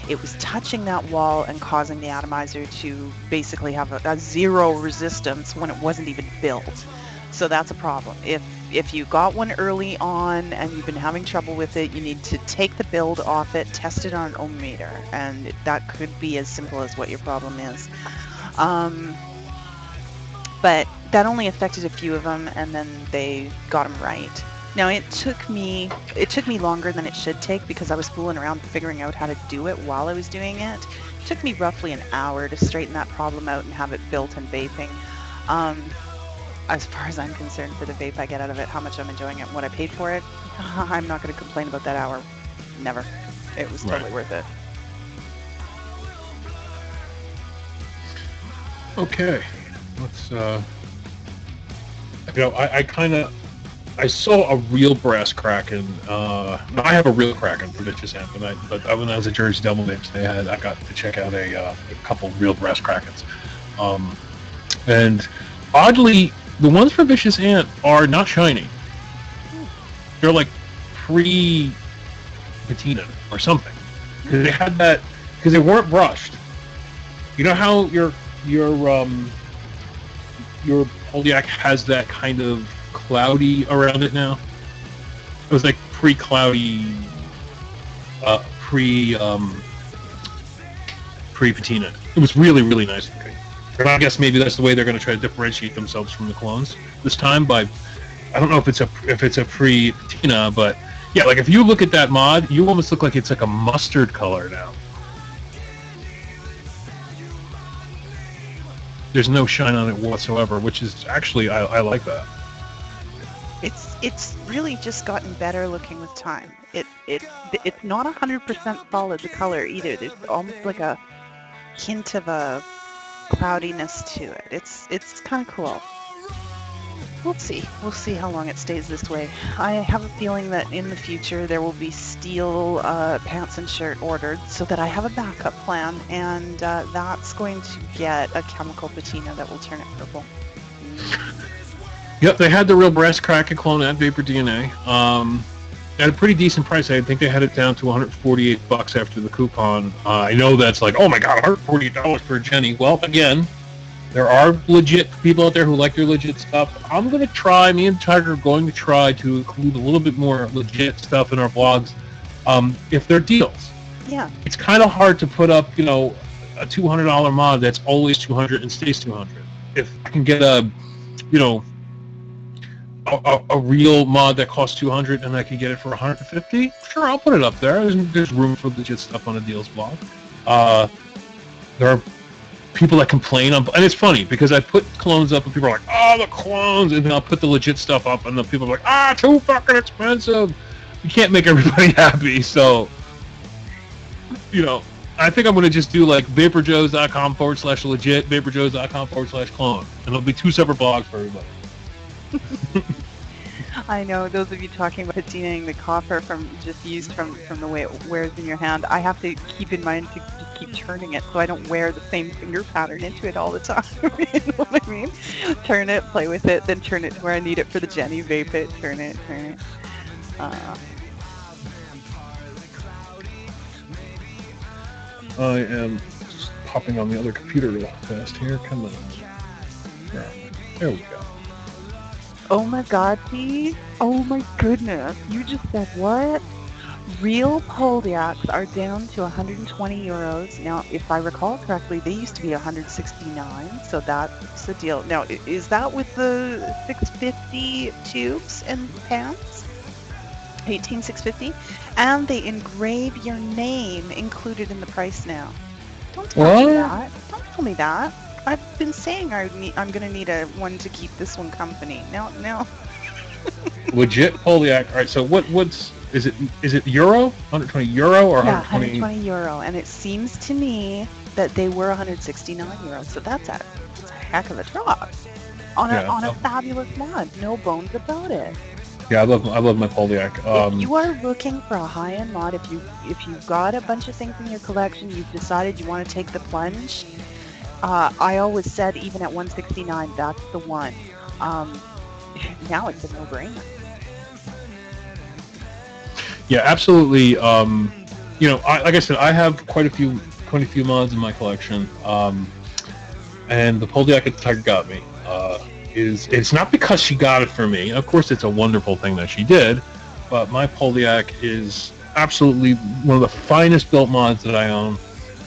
It was touching that wall and causing the atomizer to basically have a zero resistance when it wasn't even built. So that's a problem. If you got one early on and you've been having trouble with it, you need to take the build off it, test it on an ohm meter, and that could be as simple as what your problem is. But that only affected a few of them, and then they got them right. Now it took me longer than it should take because I was fooling around figuring out how to do it while I was doing it. It took me roughly an hour to straighten that problem out and have it built and vaping. As far as I'm concerned, for the vape I get out of it, how much I'm enjoying it, and what I paid for it, I'm not going to complain about that hour. Never. It was totally worth it. Okay, let's. I saw a real brass Kraken. I have a real Kraken for Vicious Amp, but when I was at Jersey Devil Vapes, I got to check out a couple real brass Krakens, and oddly, the ones for Vicious Ant are not shiny. They're like pre-patinaed or something. Because they had that, because they weren't brushed. You know how your Polyak has that kind of cloudy around it now? It was like pre-cloudy, pre-patinaed. It was really, really nice looking. And I guess maybe that's the way they're going to try to differentiate themselves from the clones this time. By, I don't know if it's a pre-patina, but yeah, like if you look at that mod, you almost look like it's like a mustard color now. There's no shine on it whatsoever, which is actually I like that. It's really just gotten better looking with time. It's not 100% solid, the color either. There's almost like a hint of a cloudiness to it. It's kind of cool. We'll see. We'll see how long it stays this way. I have a feeling that in the future there will be steel pants and shirt ordered so that I have a backup plan, and that's going to get a chemical patina that will turn it purple. Yep, they had the real brass cracket clone at Vapor DNA. At a pretty decent price. I think they had it down to $148 after the coupon. I know that's like, oh my god, $148 for a Jenny. Well, again, there are legit people out there who like their legit stuff. I'm going to try, me and Tiger are going to try to include a little bit more legit stuff in our blogs if they're deals. Yeah. It's kind of hard to put up, you know, a $200 mod that's always $200 and stays $200. If I can get a, you know, a real mod that costs $200 and I can get it for $150, sure, I'll put it up there. There's room for legit stuff on a deals blog. There are people that complain on, and it's funny because I put clones up and people are like, oh, the clones, and then I'll put the legit stuff up and the people are like, too fucking expensive. You can't make everybody happy, so, you know, I think I'm going to just do like VaporJoes.com/legit, VaporJoes.com/clone, and it'll be 2 separate blogs for everybody. I know, those of you talking about patinaing the copper from just used from the way it wears in your hand, I have to keep in mind to just keep turning it so I don't wear the same finger pattern into it all the time. You know what I mean? Turn it, play with it, then turn it to where I need it for the Jenny, vape it, turn it. I am just popping on the other computer real fast here. Come on. There we go. Oh my god, T. Oh my goodness. You just said what? Real Poldiaks are down to 120 euros. Now, if I recall correctly, they used to be 169, so that's the deal. Now, is that with the 650 tubes and pants? 18650? And they engrave your name included in the price now. Don't tell me that. Don't tell me that. I've been saying I'm going to need one to keep this one company. No. Legit Polyak. All right. So what's is it euro? 120 euro or 120? 120 euro, and it seems to me that they were 169 euros. So that's a heck of a drop on a fabulous mod. No bones about it. Yeah, I love my Polyak. If you are looking for a high-end mod, if you've got a bunch of things in your collection, you've decided you want to take the plunge. I always said even at 169, that's the one. Now it's a no-brainer. Yeah, absolutely. You know, like I said, I have quite a few mods in my collection, and the Polyak that Tiger got me it's not because she got it for me. Of course, it's a wonderful thing that she did, but my Polyak is absolutely one of the finest built mods that I own.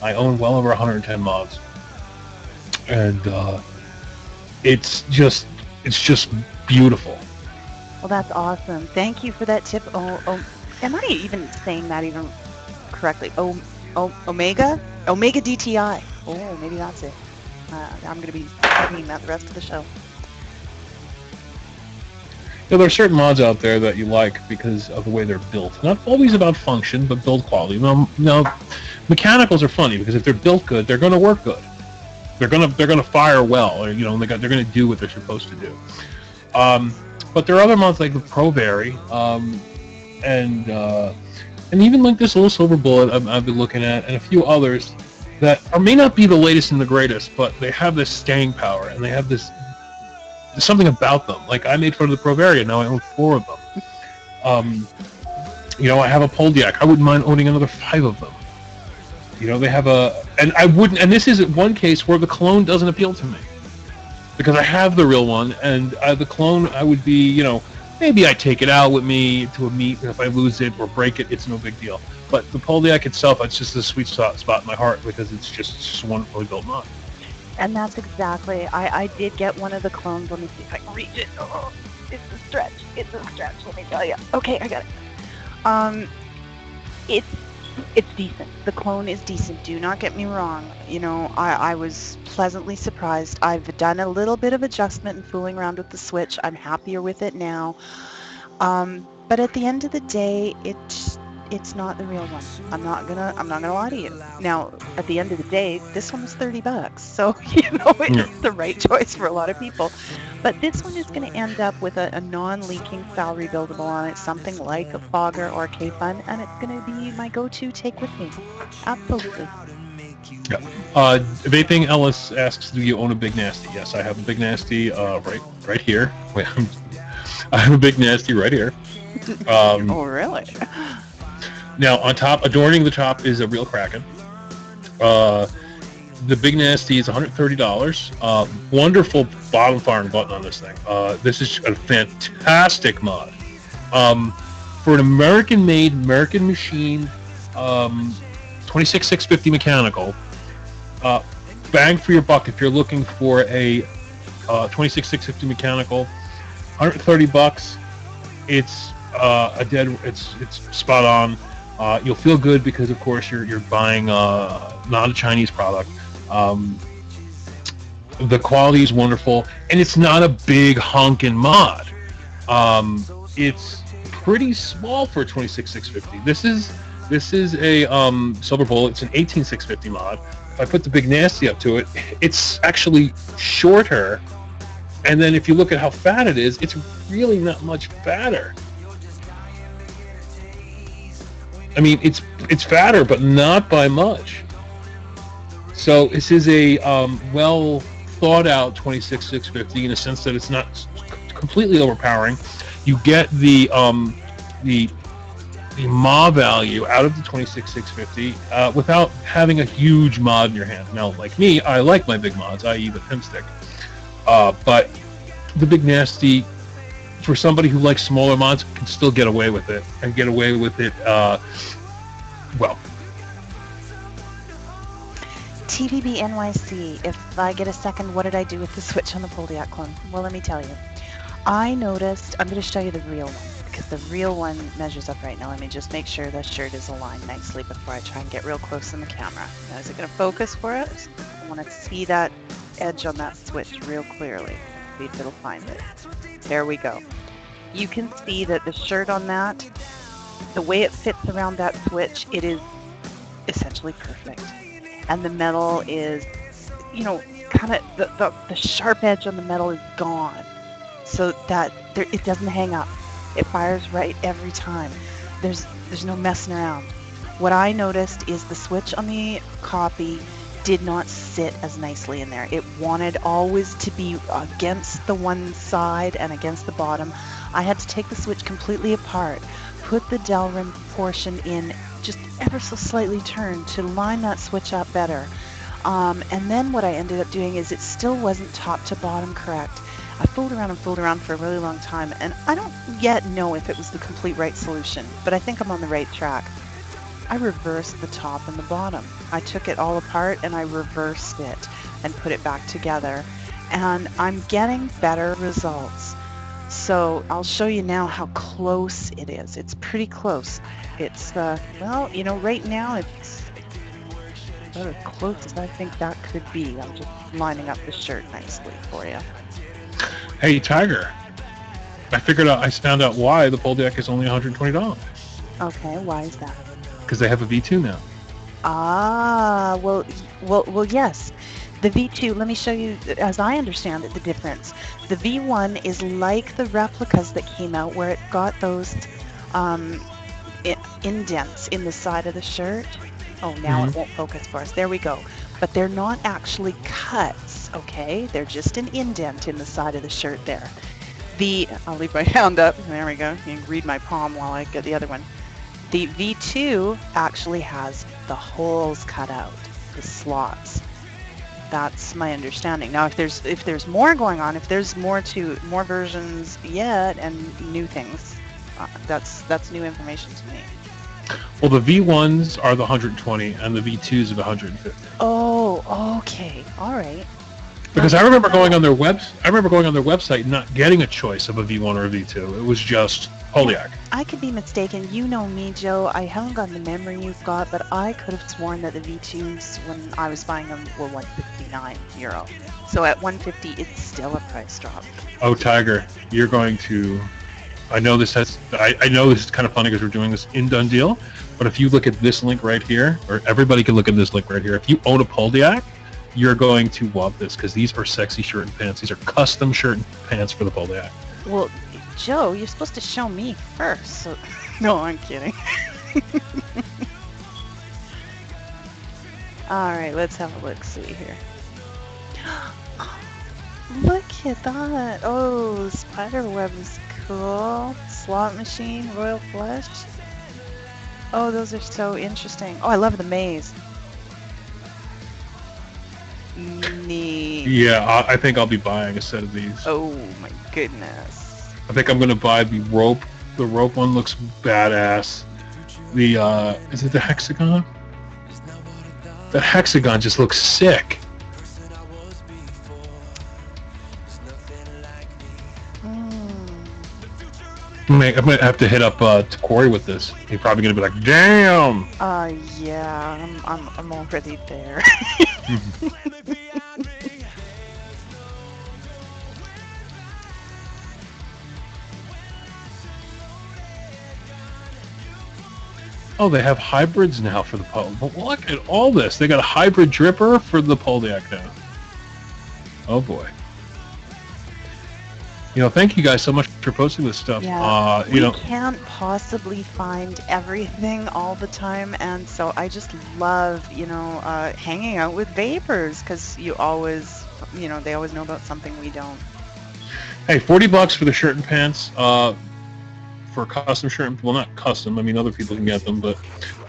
I own well over 110 mods. And it's just beautiful. Well, that's awesome. Thank you for that tip. Am I even saying that even correctly? Omega DTI. Oh, maybe that's it. I'm going to be studying that the rest of the show. Yeah, there are certain mods out there that you like because of the way they're built. Not always about function, but build quality. Now, mechanicals are funny because if they're built good, they're going to work good. They're gonna fire well, or they're gonna do what they're supposed to do. But there are other mods like the ProVary, and even like this little silver bullet I've been looking at, and a few others that may not be the latest and the greatest, but they have this staying power, and they have there's something about them. Like I made fun of the ProVary, and now I own 4 of them. I have a Polyak. I wouldn't mind owning another 5 of them. They have and this is one case where the clone doesn't appeal to me. Because I have the real one, and the clone, I would be, maybe I take it out with me to a meet, and if I lose it or break it, it's no big deal. But the Polyak itself, it's just a sweet spot in my heart, because it's just a wonderfully built mod. And that's exactly, I did get one of the clones. Let me see if I can reach it. Oh, it's a stretch, let me tell you. Okay, I got it. It's decent. The clone is decent. Do not get me wrong. I was pleasantly surprised. I've done a little bit of adjustment and fooling around with the switch. I'm happier with it now. But at the end of the day, It's not the real one. I'm not gonna lie to you. Now, at the end of the day, this one was $30, so Yeah. it's the right choice for a lot of people. But this one is going to end up with a non-leaking foul rebuildable on it, something like a Fogger or a K-Fun, and it's going to be my go-to take with me. Absolutely. Yeah. Vaping Ellis asks, "Do you own a Big Nasty?" Yes, I have a Big Nasty. Right here. Wait, I have a Big Nasty right here. Oh, really? Now, on top, adorning the top is a real Kraken. The Big Nasty is $130. Wonderful bottom firing button on this thing. This is a fantastic mod. For an American-made, American-machined 26650 mechanical, bang for your buck if you're looking for a 26650 mechanical. $130. It's it's spot on. You'll feel good because, of course, you're buying not a Chinese product. The quality is wonderful, and it's not a big honking mod. It's pretty small for a 26650. This is a Silver Bullet. It's an 18650 mod. If I put the Big Nasty up to it, it's actually shorter. And then if you look at how fat it is, it's really not much fatter. I mean, it's fatter, but not by much. So this is a well thought out 26650 in a sense that it's not completely overpowering. You get the MAW value out of the 26650 without having a huge mod in your hand. Now, like me, I like my big mods, i.e. the Pimp Stick. But the Big Nasty, for somebody who likes smaller mods, can still get away with it, and get away with it well. TVB NYC, if I get a second, what did I do with the switch on the Poldiac clone? Well, let me tell you. I noticed, I'm going to show you the real one, because the real one measures up right now. Let me just make sure the shirt is aligned nicely before I try and get real close in the camera. Now, is it going to focus for us? I want to see that edge on that switch real clearly. See if it'll find it. There we go. You can see that the shirt on that, the way it fits around that switch, it is essentially perfect. And the metal is, kind of the sharp edge on the metal is gone, so that it doesn't hang up. It fires right every time. There's no messing around. What I noticed is the switch on the copy did not sit as nicely in there. It wanted always to be against the one side and against the bottom. I had to take the switch completely apart, put the Delrin portion in just ever so slightly turned to line that switch up better. And then what I ended up doing is it still wasn't top to bottom correct. I fooled around for a really long time, and I don't yet know if it was the complete right solution, but I think I'm on the right track. I reversed the top and the bottom. I took it all apart and I reversed it and put it back together, and I'm getting better results. So I'll show you now how close it is. It's pretty close. It's, right now it's about as close as I think that could be. I'm just lining up the shirt nicely for you. Hey, Tiger, I found out why the Poldiac is only $120. Okay, why is that? Because they have a V2 now. Ah, well, yes. The V2, let me show you, as I understand it, the difference. The V1 is like the replicas that came out where it got those indents in the side of the shirt. Oh, now it won't focus for us. There we go. But they're not actually cuts, okay? They're just an indent in the side of the shirt there. I'll leave my hand up. There we go. You can read my palm while I get the other one. The V2 actually has the holes cut out, the slots. That's my understanding. Now, if there's more going on, if there's more versions yet and new things, that's new information to me. Well, the V1s are the 120 and the V2s are the 150. Oh, okay. All right. Because I remember going on their website and not getting a choice of a V1 or a V2. It was just Poldiac. I could be mistaken. You know me, Joe. I haven't got the memory you've got, but I could have sworn that the V2s, when I was buying them, were €159. So at 150, it's still a price drop. Oh, Tiger, you're going to I know this has. I know this is kind of funny because we're doing this in done deal, but if you look at this link right here, or everybody can look at this link right here. If you own a Poldiac, you're going to love this because these are sexy shirt and pants. These are custom shirt and pants for the Poldiac. Well, Joe, you're supposed to show me first. So... No, I'm kidding. All right, let's have a look-see here. Look at that. Oh, spider web is cool. Slot machine, royal flush. Oh, those are so interesting. Oh, I love the maze. Neat. Yeah, I think I'll be buying a set of these. Oh my goodness. I think I'm gonna buy the rope. The rope one looks badass. The is it the hexagon? That hexagon just looks sick. I might have to hit up to Corey with this. He's probably gonna be like, "Damn." Yeah, I'm already there. Oh, they have hybrids now for the pole. But look at all this. They got a hybrid dripper for the Poldiac now. Oh boy. You know, thank you guys so much for posting this stuff. Yeah, you know, can't possibly find everything all the time, and so I just love, you know, hanging out with vapors because you always, you know, they always know about something we don't. hey, $40 for the shirt and pants. For a custom shirt, well, not custom. I mean, other people can get them, but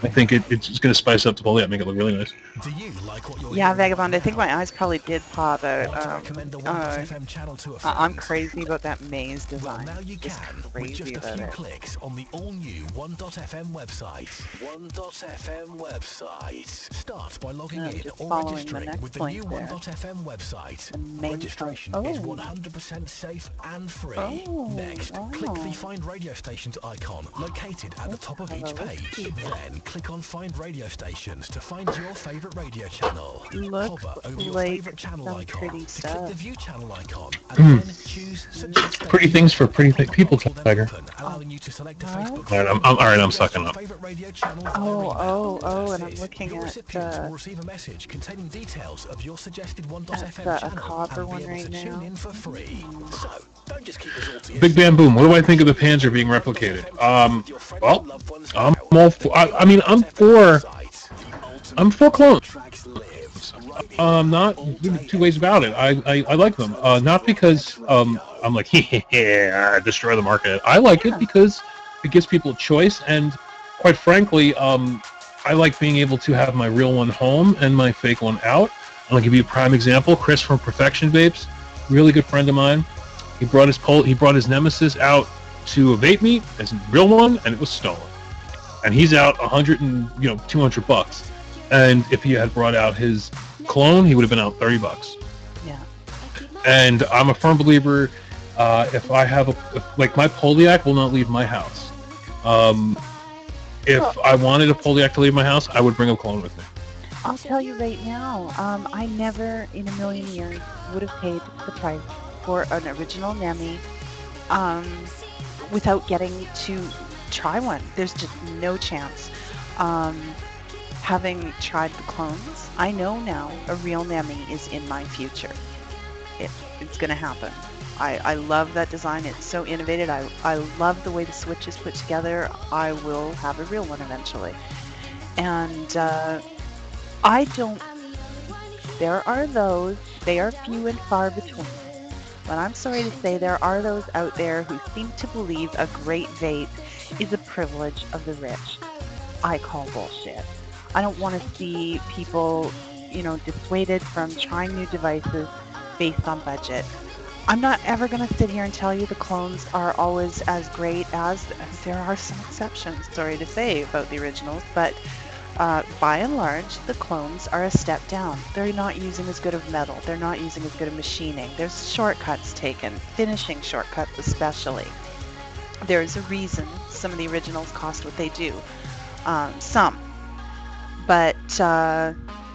I think it's going to spice up the Poldiac, make it look really nice. Do you like what you're Yeah, hearing? Vagabond, I think my eyes probably did pop out. Want to recommend the 1.fm channel to a friend? I'm crazy about that maze Well, design. now you Just can with crazy just a about few it. clicks on the all-new 1.fm website. 1.fm website. Start by logging in Just or following the registering next with the link new there. 1.fm website. The main Registration oh. is 100% safe and free. Oh, Next, click the wow. Find Radio Stations icon located at the top of each page. Then click on Find Radio Stations to find your favorite radio channel. Looks Hover over your like favorite channel some icon pretty to click stuff. the View channel icon and then choose Suggest Pretty things for pretty people, will then Tiger. open, allowing you to select a Huh? Facebook All right, I'm all right. I'm sucking up. favorite radio channel via Oh, email. oh, and I'm That's it. looking Your at, recipient will receive a message containing details of your suggested 1.fm a channel copper and be one able right to now. tune in for free. So, don't just keep us all to Big Bam Boom. What do I think of the Panzer being replicated? Well, I'm all for. I mean, I'm for clones. Not two ways about it. I like them. Not because I'm like, yeah, destroy the market. I like it because it gives people a choice, and quite frankly, I like being able to have my real one home and my fake one out. I'll give you a prime example. Chris from Perfection Vapes, really good friend of mine. He brought his Nemesis out to a vape meet as a real one, and it was stolen. And he's out $200. And if he had brought out his clone, he would have been out $30. Yeah. And I'm a firm believer. If I have my Poldiac will not leave my house. If I wanted a Poldiac to leave my house, I would bring a clone with me. I'll tell you right now, I never in a million years would have paid the price for an original Nemi without getting to try one. There's just no chance. Having tried the clones, I know now a real Nemi is in my future. It's going to happen. I love that design. It's so innovative. I love the way the switch is put together. I will have a real one eventually. And I don't... There are those. They are few and far between. But I'm sorry to say there are those out there who seem to believe a great vape is a privilege of the rich. I call bullshit. I don't want to see people, dissuaded from trying new devices based on budget. I'm not ever going to sit here and tell you the clones are always as great as there are some exceptions, sorry to say, about the originals, but by and large, the clones are a step down. They're not using as good of metal. They're not using as good of machining. There's shortcuts taken, finishing shortcuts especially. There's a reason some of the originals cost what they do. Some. But,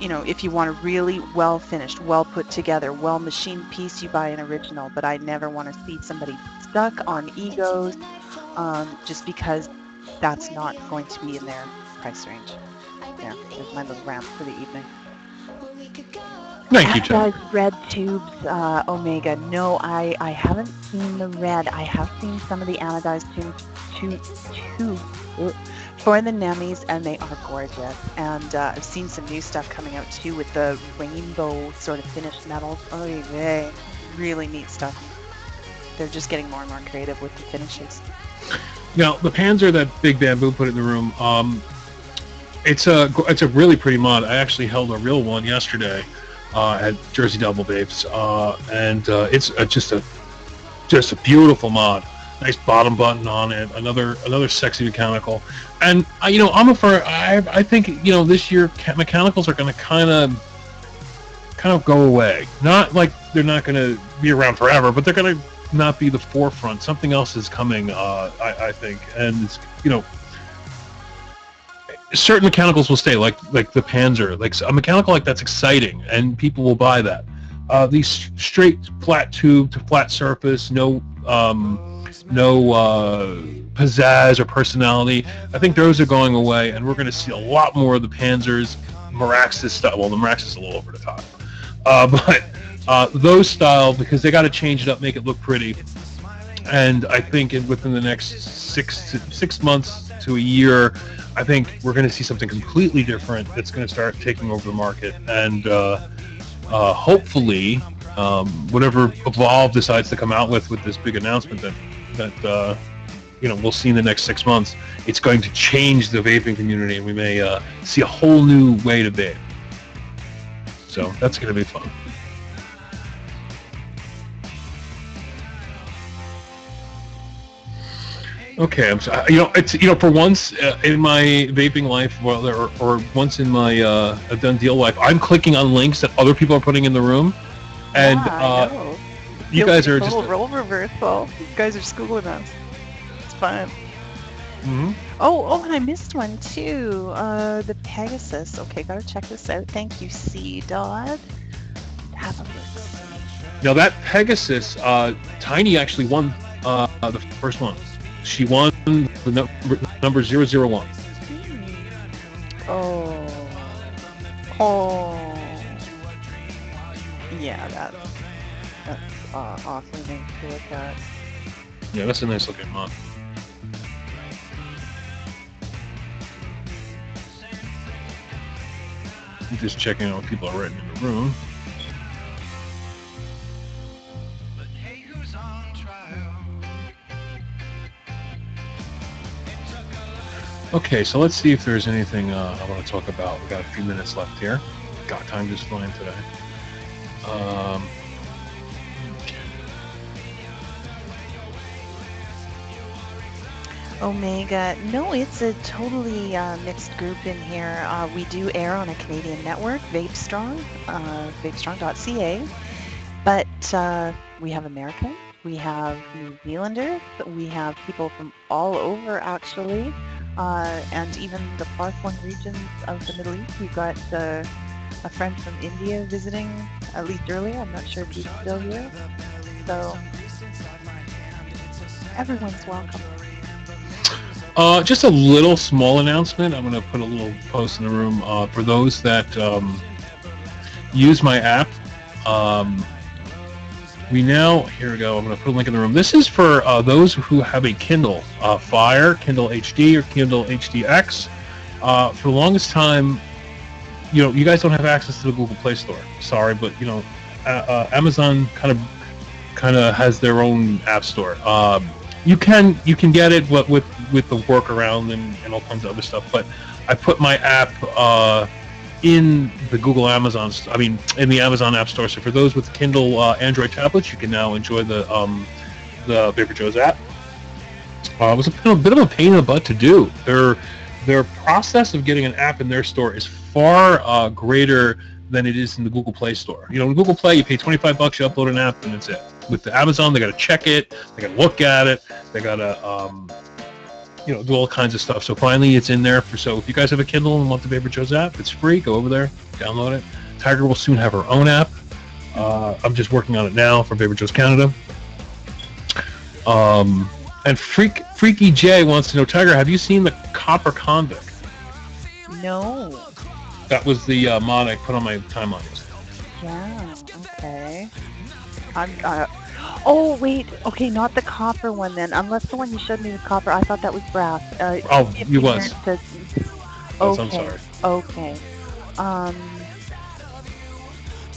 if you want a really well-finished, well-put-together, well-machined piece, you buy an original. But I never want to see somebody stuck on egos just because that's not going to be in their price range. There's my little rant for the evening. Thank you, Jen. Anodized red tubes, Omega. No, I haven't seen the red. I have seen some of the anodized tubes for the Nemis, and they are gorgeous. And I've seen some new stuff coming out too with the rainbow sort of finished metals. Oh, yeah, really neat stuff. They're just getting more and more creative with the finishes. Now, the Panzer that Big Bamboo put in the room, it's a really pretty mod. I actually held a real one yesterday at Jersey Double Vapes, and it's just a beautiful mod. Nice bottom button on it. Another sexy mechanical, and I think this year mechanicals are going to kind of go away. Not like they're not going to be around forever, but they're going to not be the forefront. Something else is coming, I think, and it's, certain mechanicals will stay, like the Panzer. Like a mechanical like that's exciting, and people will buy that. These straight flat tube to flat surface, no pizzazz or personality. I think those are going away, and we're going to see a lot more of the Panzers, Maraxis style. Well, the Maraxis is a little over the top, but those style, because they got to change it up, make it look pretty. And I think within the next 6 months to a year, I think we're going to see something completely different that's going to start taking over the market. And hopefully, whatever Evolve decides to come out with this big announcement that we'll see in the next 6 months, it's going to change the vaping community, and we may see a whole new way to vape. So that's going to be fun. Okay, I'm sorry. It's for once in my vaping life, or once in my a done deal life, I'm clicking on links that other people are putting in the room, and you guys are just role reversal. You guys are schooling us. It's fun. Mm-hmm. Oh, and I missed one too. The Pegasus. Okay, gotta check this out. Thank you, C. Dodd. Have a look. Now that Pegasus, Tiny actually won the first one. She won the number 001. Oh. Yeah, that's awesome thing to look at. Yeah, that's a nice looking mod. I'm just checking out what people are writing in the room. Okay, so let's see if there's anything I want to talk about. We've got a few minutes left here. God, time just flying today. Omega. No, it's a totally mixed group in here. We do air on a Canadian network, VapeStrong, VapeStrong.ca. But we have Americans, we have New Zealanders, we have people from all over, actually. And even the far-flung regions of the Middle East. We've got a friend from India visiting, at least earlier. I'm not sure if he's still here. So everyone's welcome. Just a little small announcement. I'm going to put a little post in the room for those that use my app. Here we go. I'm going to put a link in the room. This is for those who have a Kindle Fire, Kindle HD, or Kindle HDX. For the longest time, you guys don't have access to the Google Play Store. Sorry, but Amazon kind of has their own app store. You can get it, but with the workaround and all kinds of other stuff. But I put my app in the in the Amazon App Store. So for those with Kindle Android tablets, you can now enjoy the VaporJoe's app. It was a bit of a pain in the butt to do. Their process of getting an app in their store is far greater than it is in the Google Play Store. In Google Play, you pay $25, you upload an app, and that's it. With the Amazon, they got to check it, they got to look at it, they got to do all kinds of stuff. So finally, it's in there. So if you guys have a Kindle and want the VaporJoe's app, it's free. Go over there, download it. Tiger will soon have her own app. I'm just working on it now for VaporJoe's Canada. And Freaky J wants to know, Tiger, have you seen the Copper Convict? No. That was the mod I put on my timeline yesterday. Yeah. Okay. I'm. Oh wait. Okay, not the copper one then. Unless the one you showed me was copper. I thought that was brass. Oh, If you you was. says. Was, I'm Okay. sorry. Okay.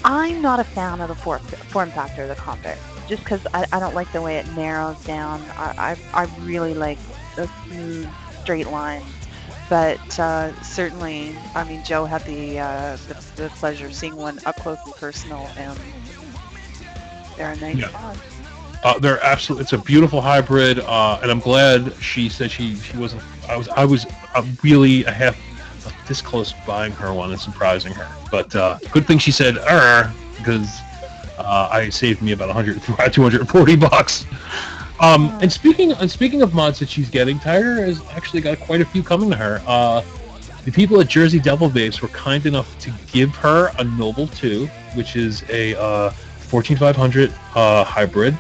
I'm not a fan of the form factor of the copper, just because I don't like the way it narrows down. I really like a smooth, straight line. But certainly, I mean, Joe had the pleasure of seeing one up close and personal, and they're a nice mod. They're absolutely. It's a beautiful hybrid, and I'm glad she said she wasn't. I was really a half this close to buying her one and surprising her. But good thing she said because I saved me about 240 bucks. And speaking of mods that she's getting, Tiger has actually got quite a few coming to her. The people at Jersey Devil Vapes were kind enough to give her a Noble 2, which is a 14500 hybrid.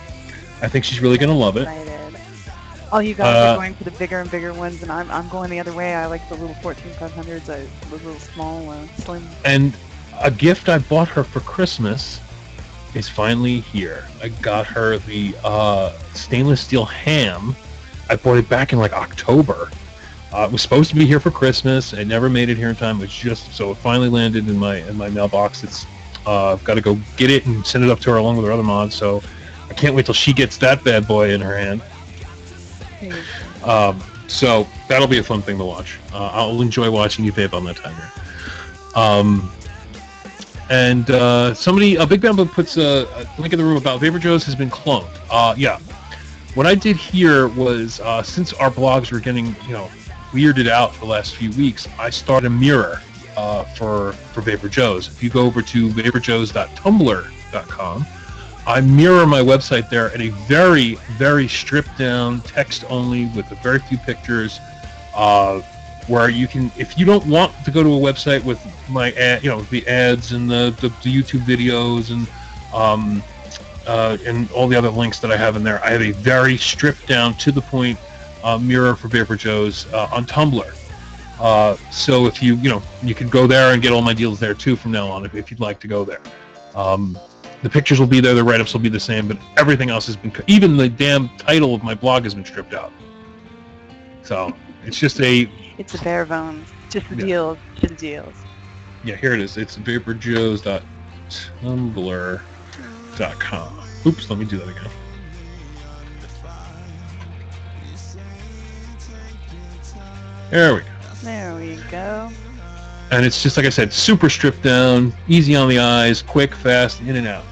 I think she's really going to love it. Oh, you guys are going for the bigger and bigger ones, and I'm going the other way. I like the little 14500s, the little small slim. And a gift I bought her for Christmas is finally here. I got her the stainless steel ham. I bought it back in like October. It was supposed to be here for Christmas. I never made it here in time. It's just so it finally landed in my mailbox. It's I've got to go get it and send it up to her along with her other mods. So I can't wait till she gets that bad boy in her hand. So that'll be a fun thing to watch. I'll enjoy watching you vape on that Tiger. And somebody, Big Bamboo puts a link in the room about VaporJoe's has been cloned. Yeah. What I did here was, since our blogs were getting, weirded out for the last few weeks, I started a mirror for VaporJoe's. If you go over to vaporjoes.tumblr.com, I mirror my website there in a very, very stripped down, text only with a very few pictures, where you can, if you don't want to go to a website with my ad, the ads and the YouTube videos and all the other links that I have in there, I have a very stripped down, to the point mirror for VaporJoe's on Tumblr. So if you can go there and get all my deals there too from now on if you'd like to go there. The pictures will be there, the write-ups will be the same, but everything else has been, even the damn title of my blog has been stripped out. So it's just it's a bare bones, just the deals, just the deals. Yeah, here it is. It's vaporjoes.tumblr.com. Oops, let me do that again. There we go. There we go. And it's just, like I said, super stripped down, easy on the eyes, quick, fast, in and out.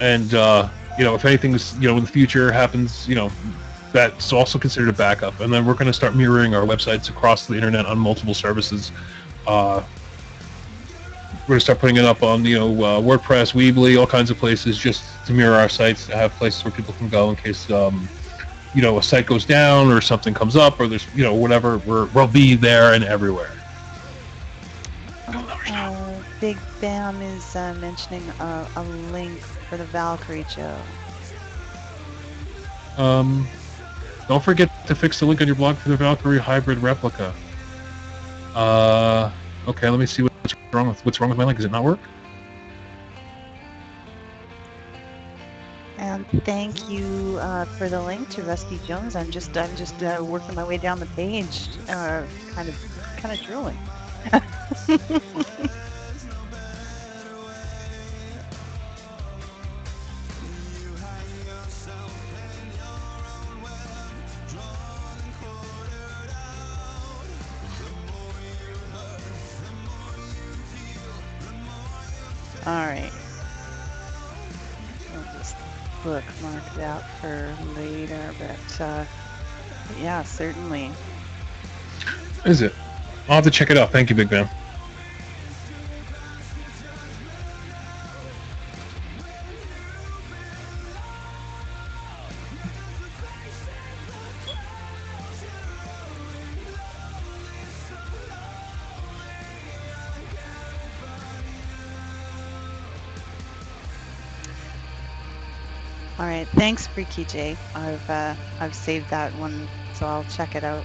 And, if anything, in the future happens, that's also considered a backup. And then we're going to start mirroring our websites across the internet on multiple services. We're going to start putting it up on, WordPress, Weebly, all kinds of places, just to mirror our sites, to have places where people can go in case, a site goes down or something comes up or there's, whatever. We'll be there and everywhere. Big Bam is mentioning a link for the Valkyrie, Joe. Don't forget to fix the link on your blog for the Valkyrie hybrid replica. Okay, let me see what's wrong with my link. Does it not work? And thank you for the link to Rusty Jones. I'm just working my way down the page, kind of drooling. All right. I'll just bookmark it out for later, but yeah, certainly. Is it? I'll have to check it out. Thank you, Big Ben. All right, thanks, Freaky J. I've saved that one, so I'll check it out.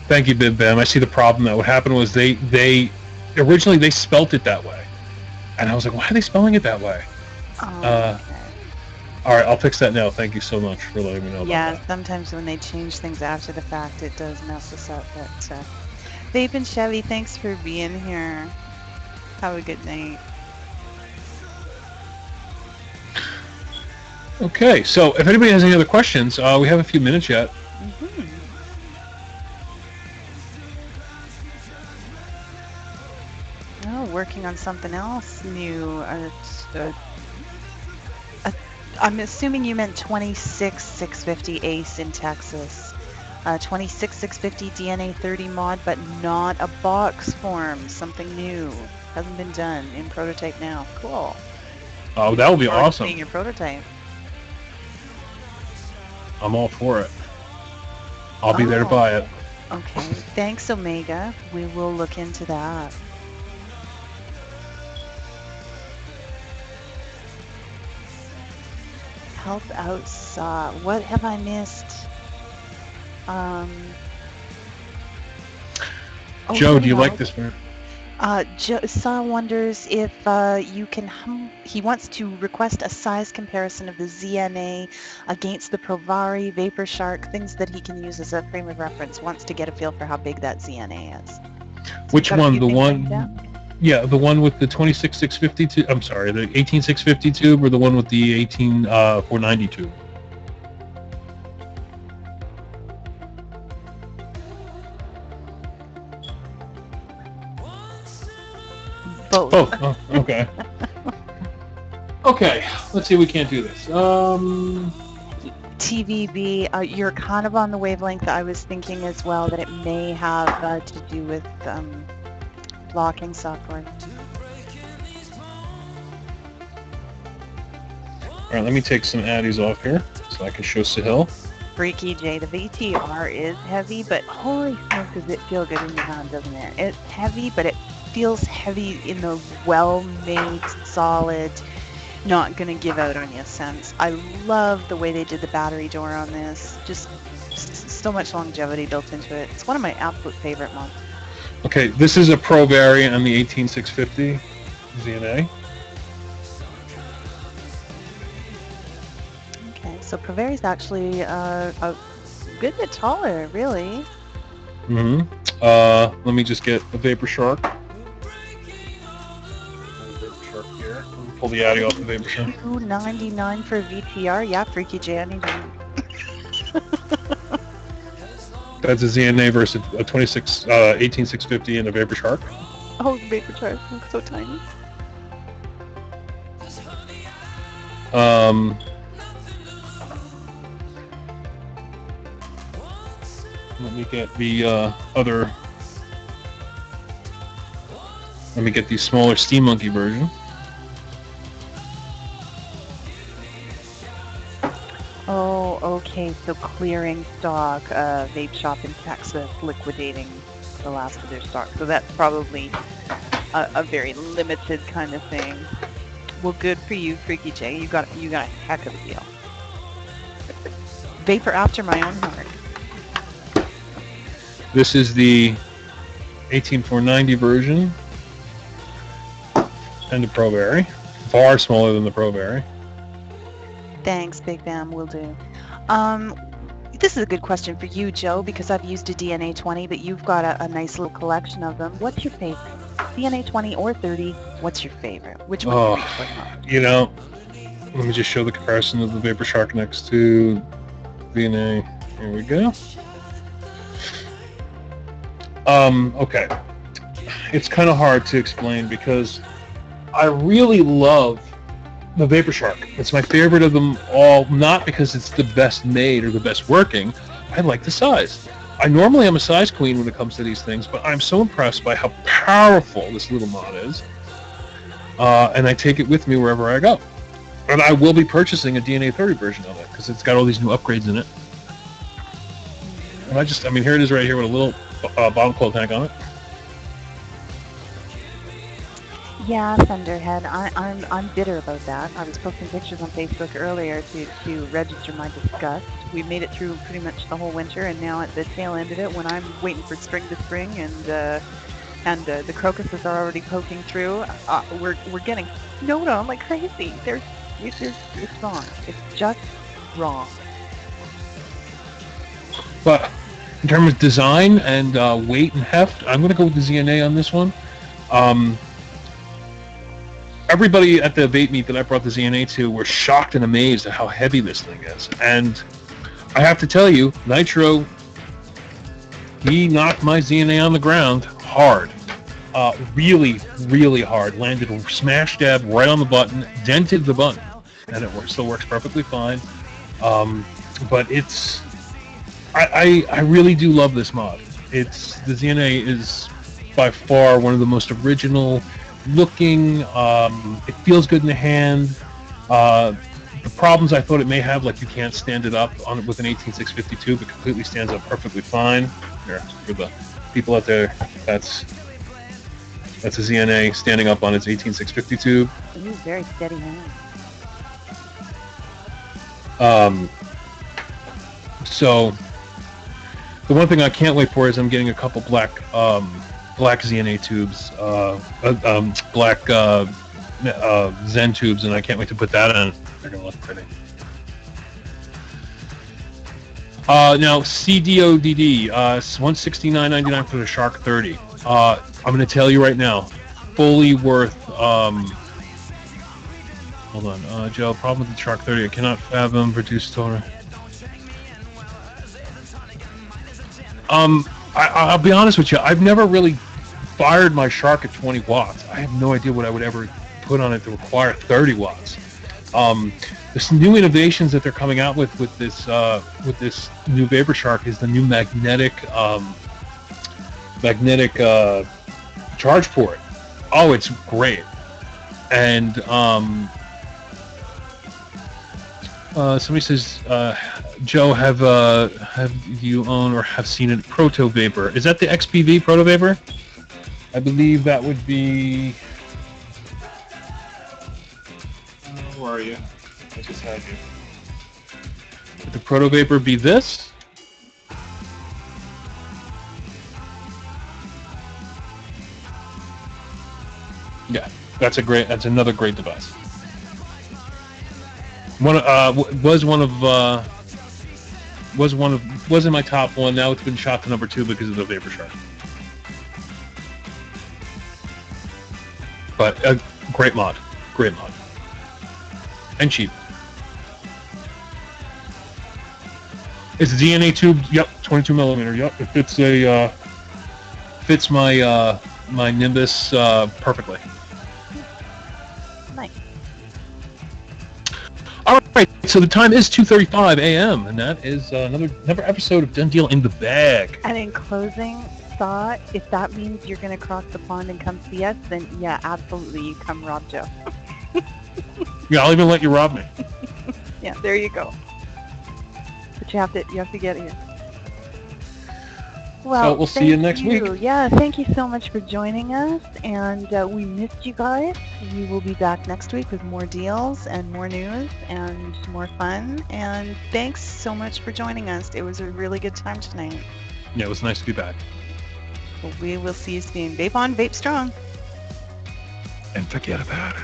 Thank you, Bib Bam. I see the problem. That what happened was they originally they spelt it that way, and I was like, why are they spelling it that way? Okay. All right, I'll fix that now. Thank you so much for letting me know Yeah, about that. sometimes when they change things after the fact, it does mess us up. But Vape and Chevy, thanks for being here. Have a good night. Okay, so if anybody has any other questions, we have a few minutes yet. Oh, working on something else new. I'm assuming you meant 26650 Ace in Texas. 26650 DNA 30 mod, but not a box form. Something new. Hasn't been done. In prototype now. Cool. Oh, that would be Forward to awesome. seeing your prototype. I'm all for it. I'll be there to buy it. Okay. Thanks, Omega. We will look into that. Help out Saw. What have I missed? Joe, do you like this one? Saw wonders if you can. He wants to request a size comparison of the ZNA against the Provari, VaporShark, things that he can use as a frame of reference. Wants to get a feel for how big that ZNA is. Which one? The one? Yeah, the one with the 26650 tube. I'm sorry, the 18650 tube, or the one with the 18490 tube. Both. Both. Oh, okay. Okay, let's see if we can't do this. TVB, you're kind of on the wavelength that I was thinking as well, that it may have to do with blocking software. All right, let me take some addies off here so I can show Sahil. Freaky J, the VTR is heavy, but holy smoke, does it feel good in your hand, doesn't it? It's heavy, but it feels heavy in the well-made, solid, not gonna give out on you sense. I love the way they did the battery door on this. Just so much longevity built into it. It's one of my absolute favorite ones. Okay, this is a Pro variant on the 18650 ZNA. Okay, so Praveri's actually a good bit taller, really. Mm-hmm. Let me just get a VaporShark. VaporShark here. Pull the addy off the VaporShark. $299 for VTR. Yeah, Freaky J, I need to... That's a ZNA versus a 18650 and a VaporShark. Oh, VaporShark, it's so tiny. Let me get the other. Let me get the smaller Steam Monkey version. Oh, okay. So clearing stock, vape shop in Texas liquidating the last of their stock. So that's probably a very limited kind of thing. Well, good for you, Freaky J. You got a heck of a deal. Vapor after my own heart. This is the 18490 version and the Pro Vari. Far smaller than the Pro Vari. Thanks, Big Bam, will do. This is a good question for you, Joe, because I've used a DNA 20, but you've got a nice little collection of them. What's your favorite? DNA 20 or 30, what's your favorite? Which one do you reach for most? You know, let me just show the comparison of the VaporShark next to DNA. Here we go. Okay. It's kind of hard to explain because I really love the VaporShark. It's my favorite of them all, not because it's the best made or the best working. I like the size. I normally am a size queen when it comes to these things, but I'm so impressed by how powerful this little mod is. And I take it with me wherever I go. And I will be purchasing a DNA 30 version of it because it's got all these new upgrades in it. And I mean, here it is right here with a little bottle coil tank on it. Yeah, Thunderhead. I'm bitter about that. I was posting pictures on Facebook earlier to register my disgust. We made it through pretty much the whole winter, and now at the tail end of it, when I'm waiting for spring to spring, and the crocuses are already poking through, we're getting snowed on like crazy. It's wrong. It's just wrong. But in terms of design and weight and heft, I'm going to go with the ZNA on this one. Everybody at the vape meet that I brought the ZNA to were shocked and amazed at how heavy this thing is. And I have to tell you, Nitro, he knocked my ZNA on the ground hard. Really, really hard. Landed a smash dab right on the button, dented the button, and it still works perfectly fine. But it's... I really do love this mod. The ZNA is by far one of the most original looking. It feels good in the hand. The problems I thought it may have, like you can't stand it up on it with an 18652, but completely stands up perfectly fine. Here, for the people out there, that's a ZNA standing up on its 18652. Ooh, very steady hand. So the one thing I can't wait for is I'm getting a couple black ZNA tubes, black Zen tubes, and I can't wait to put that on. They're gonna look pretty. Now CDODD, $169.99 for the Shark 30. I'm gonna tell you right now, fully worth. Hold on, Joe. Problem with the Shark 30, I cannot fathom reduced toner. I'll be honest with you. I've never really fired my Shark at 20 watts. I have no idea what I would ever put on it to require 30 watts. This new innovations that they're coming out with this new Vapor Shark is the new magnetic charge port. Oh, it's great. And somebody says, Joe, have you own or have seen a Proto Vapor? Is that the XPV Proto Vapor? I believe that would be. Where are you? I just had you. Would the Proto Vapor be this? Yeah, that's another great device. Was in my top one. Now it's been shot to number 2 because of the Vapor Shark. But great mod, and cheap. It's a DNA tube. Yep, 22 millimeter. Yep, it fits my my Nimbus perfectly. Nice. All right, so the time is 2:35 a.m. and that is another episode of Done Deal in the Bag. And in closing thought, if that means you're going to cross the pond and come see us, then yeah, absolutely, you come rob Joe. Yeah, I'll even let you rob me. Yeah, there you go. But you have to get here. Well, so we'll see you next week. Yeah, thank you so much for joining us, and we missed you guys. We will be back next week with more deals and more news and more fun. And thanks so much for joining us. It was a really good time tonight. Yeah, it was nice to be back. Well, we will see you soon. Vape on, vape strong. And forget about it.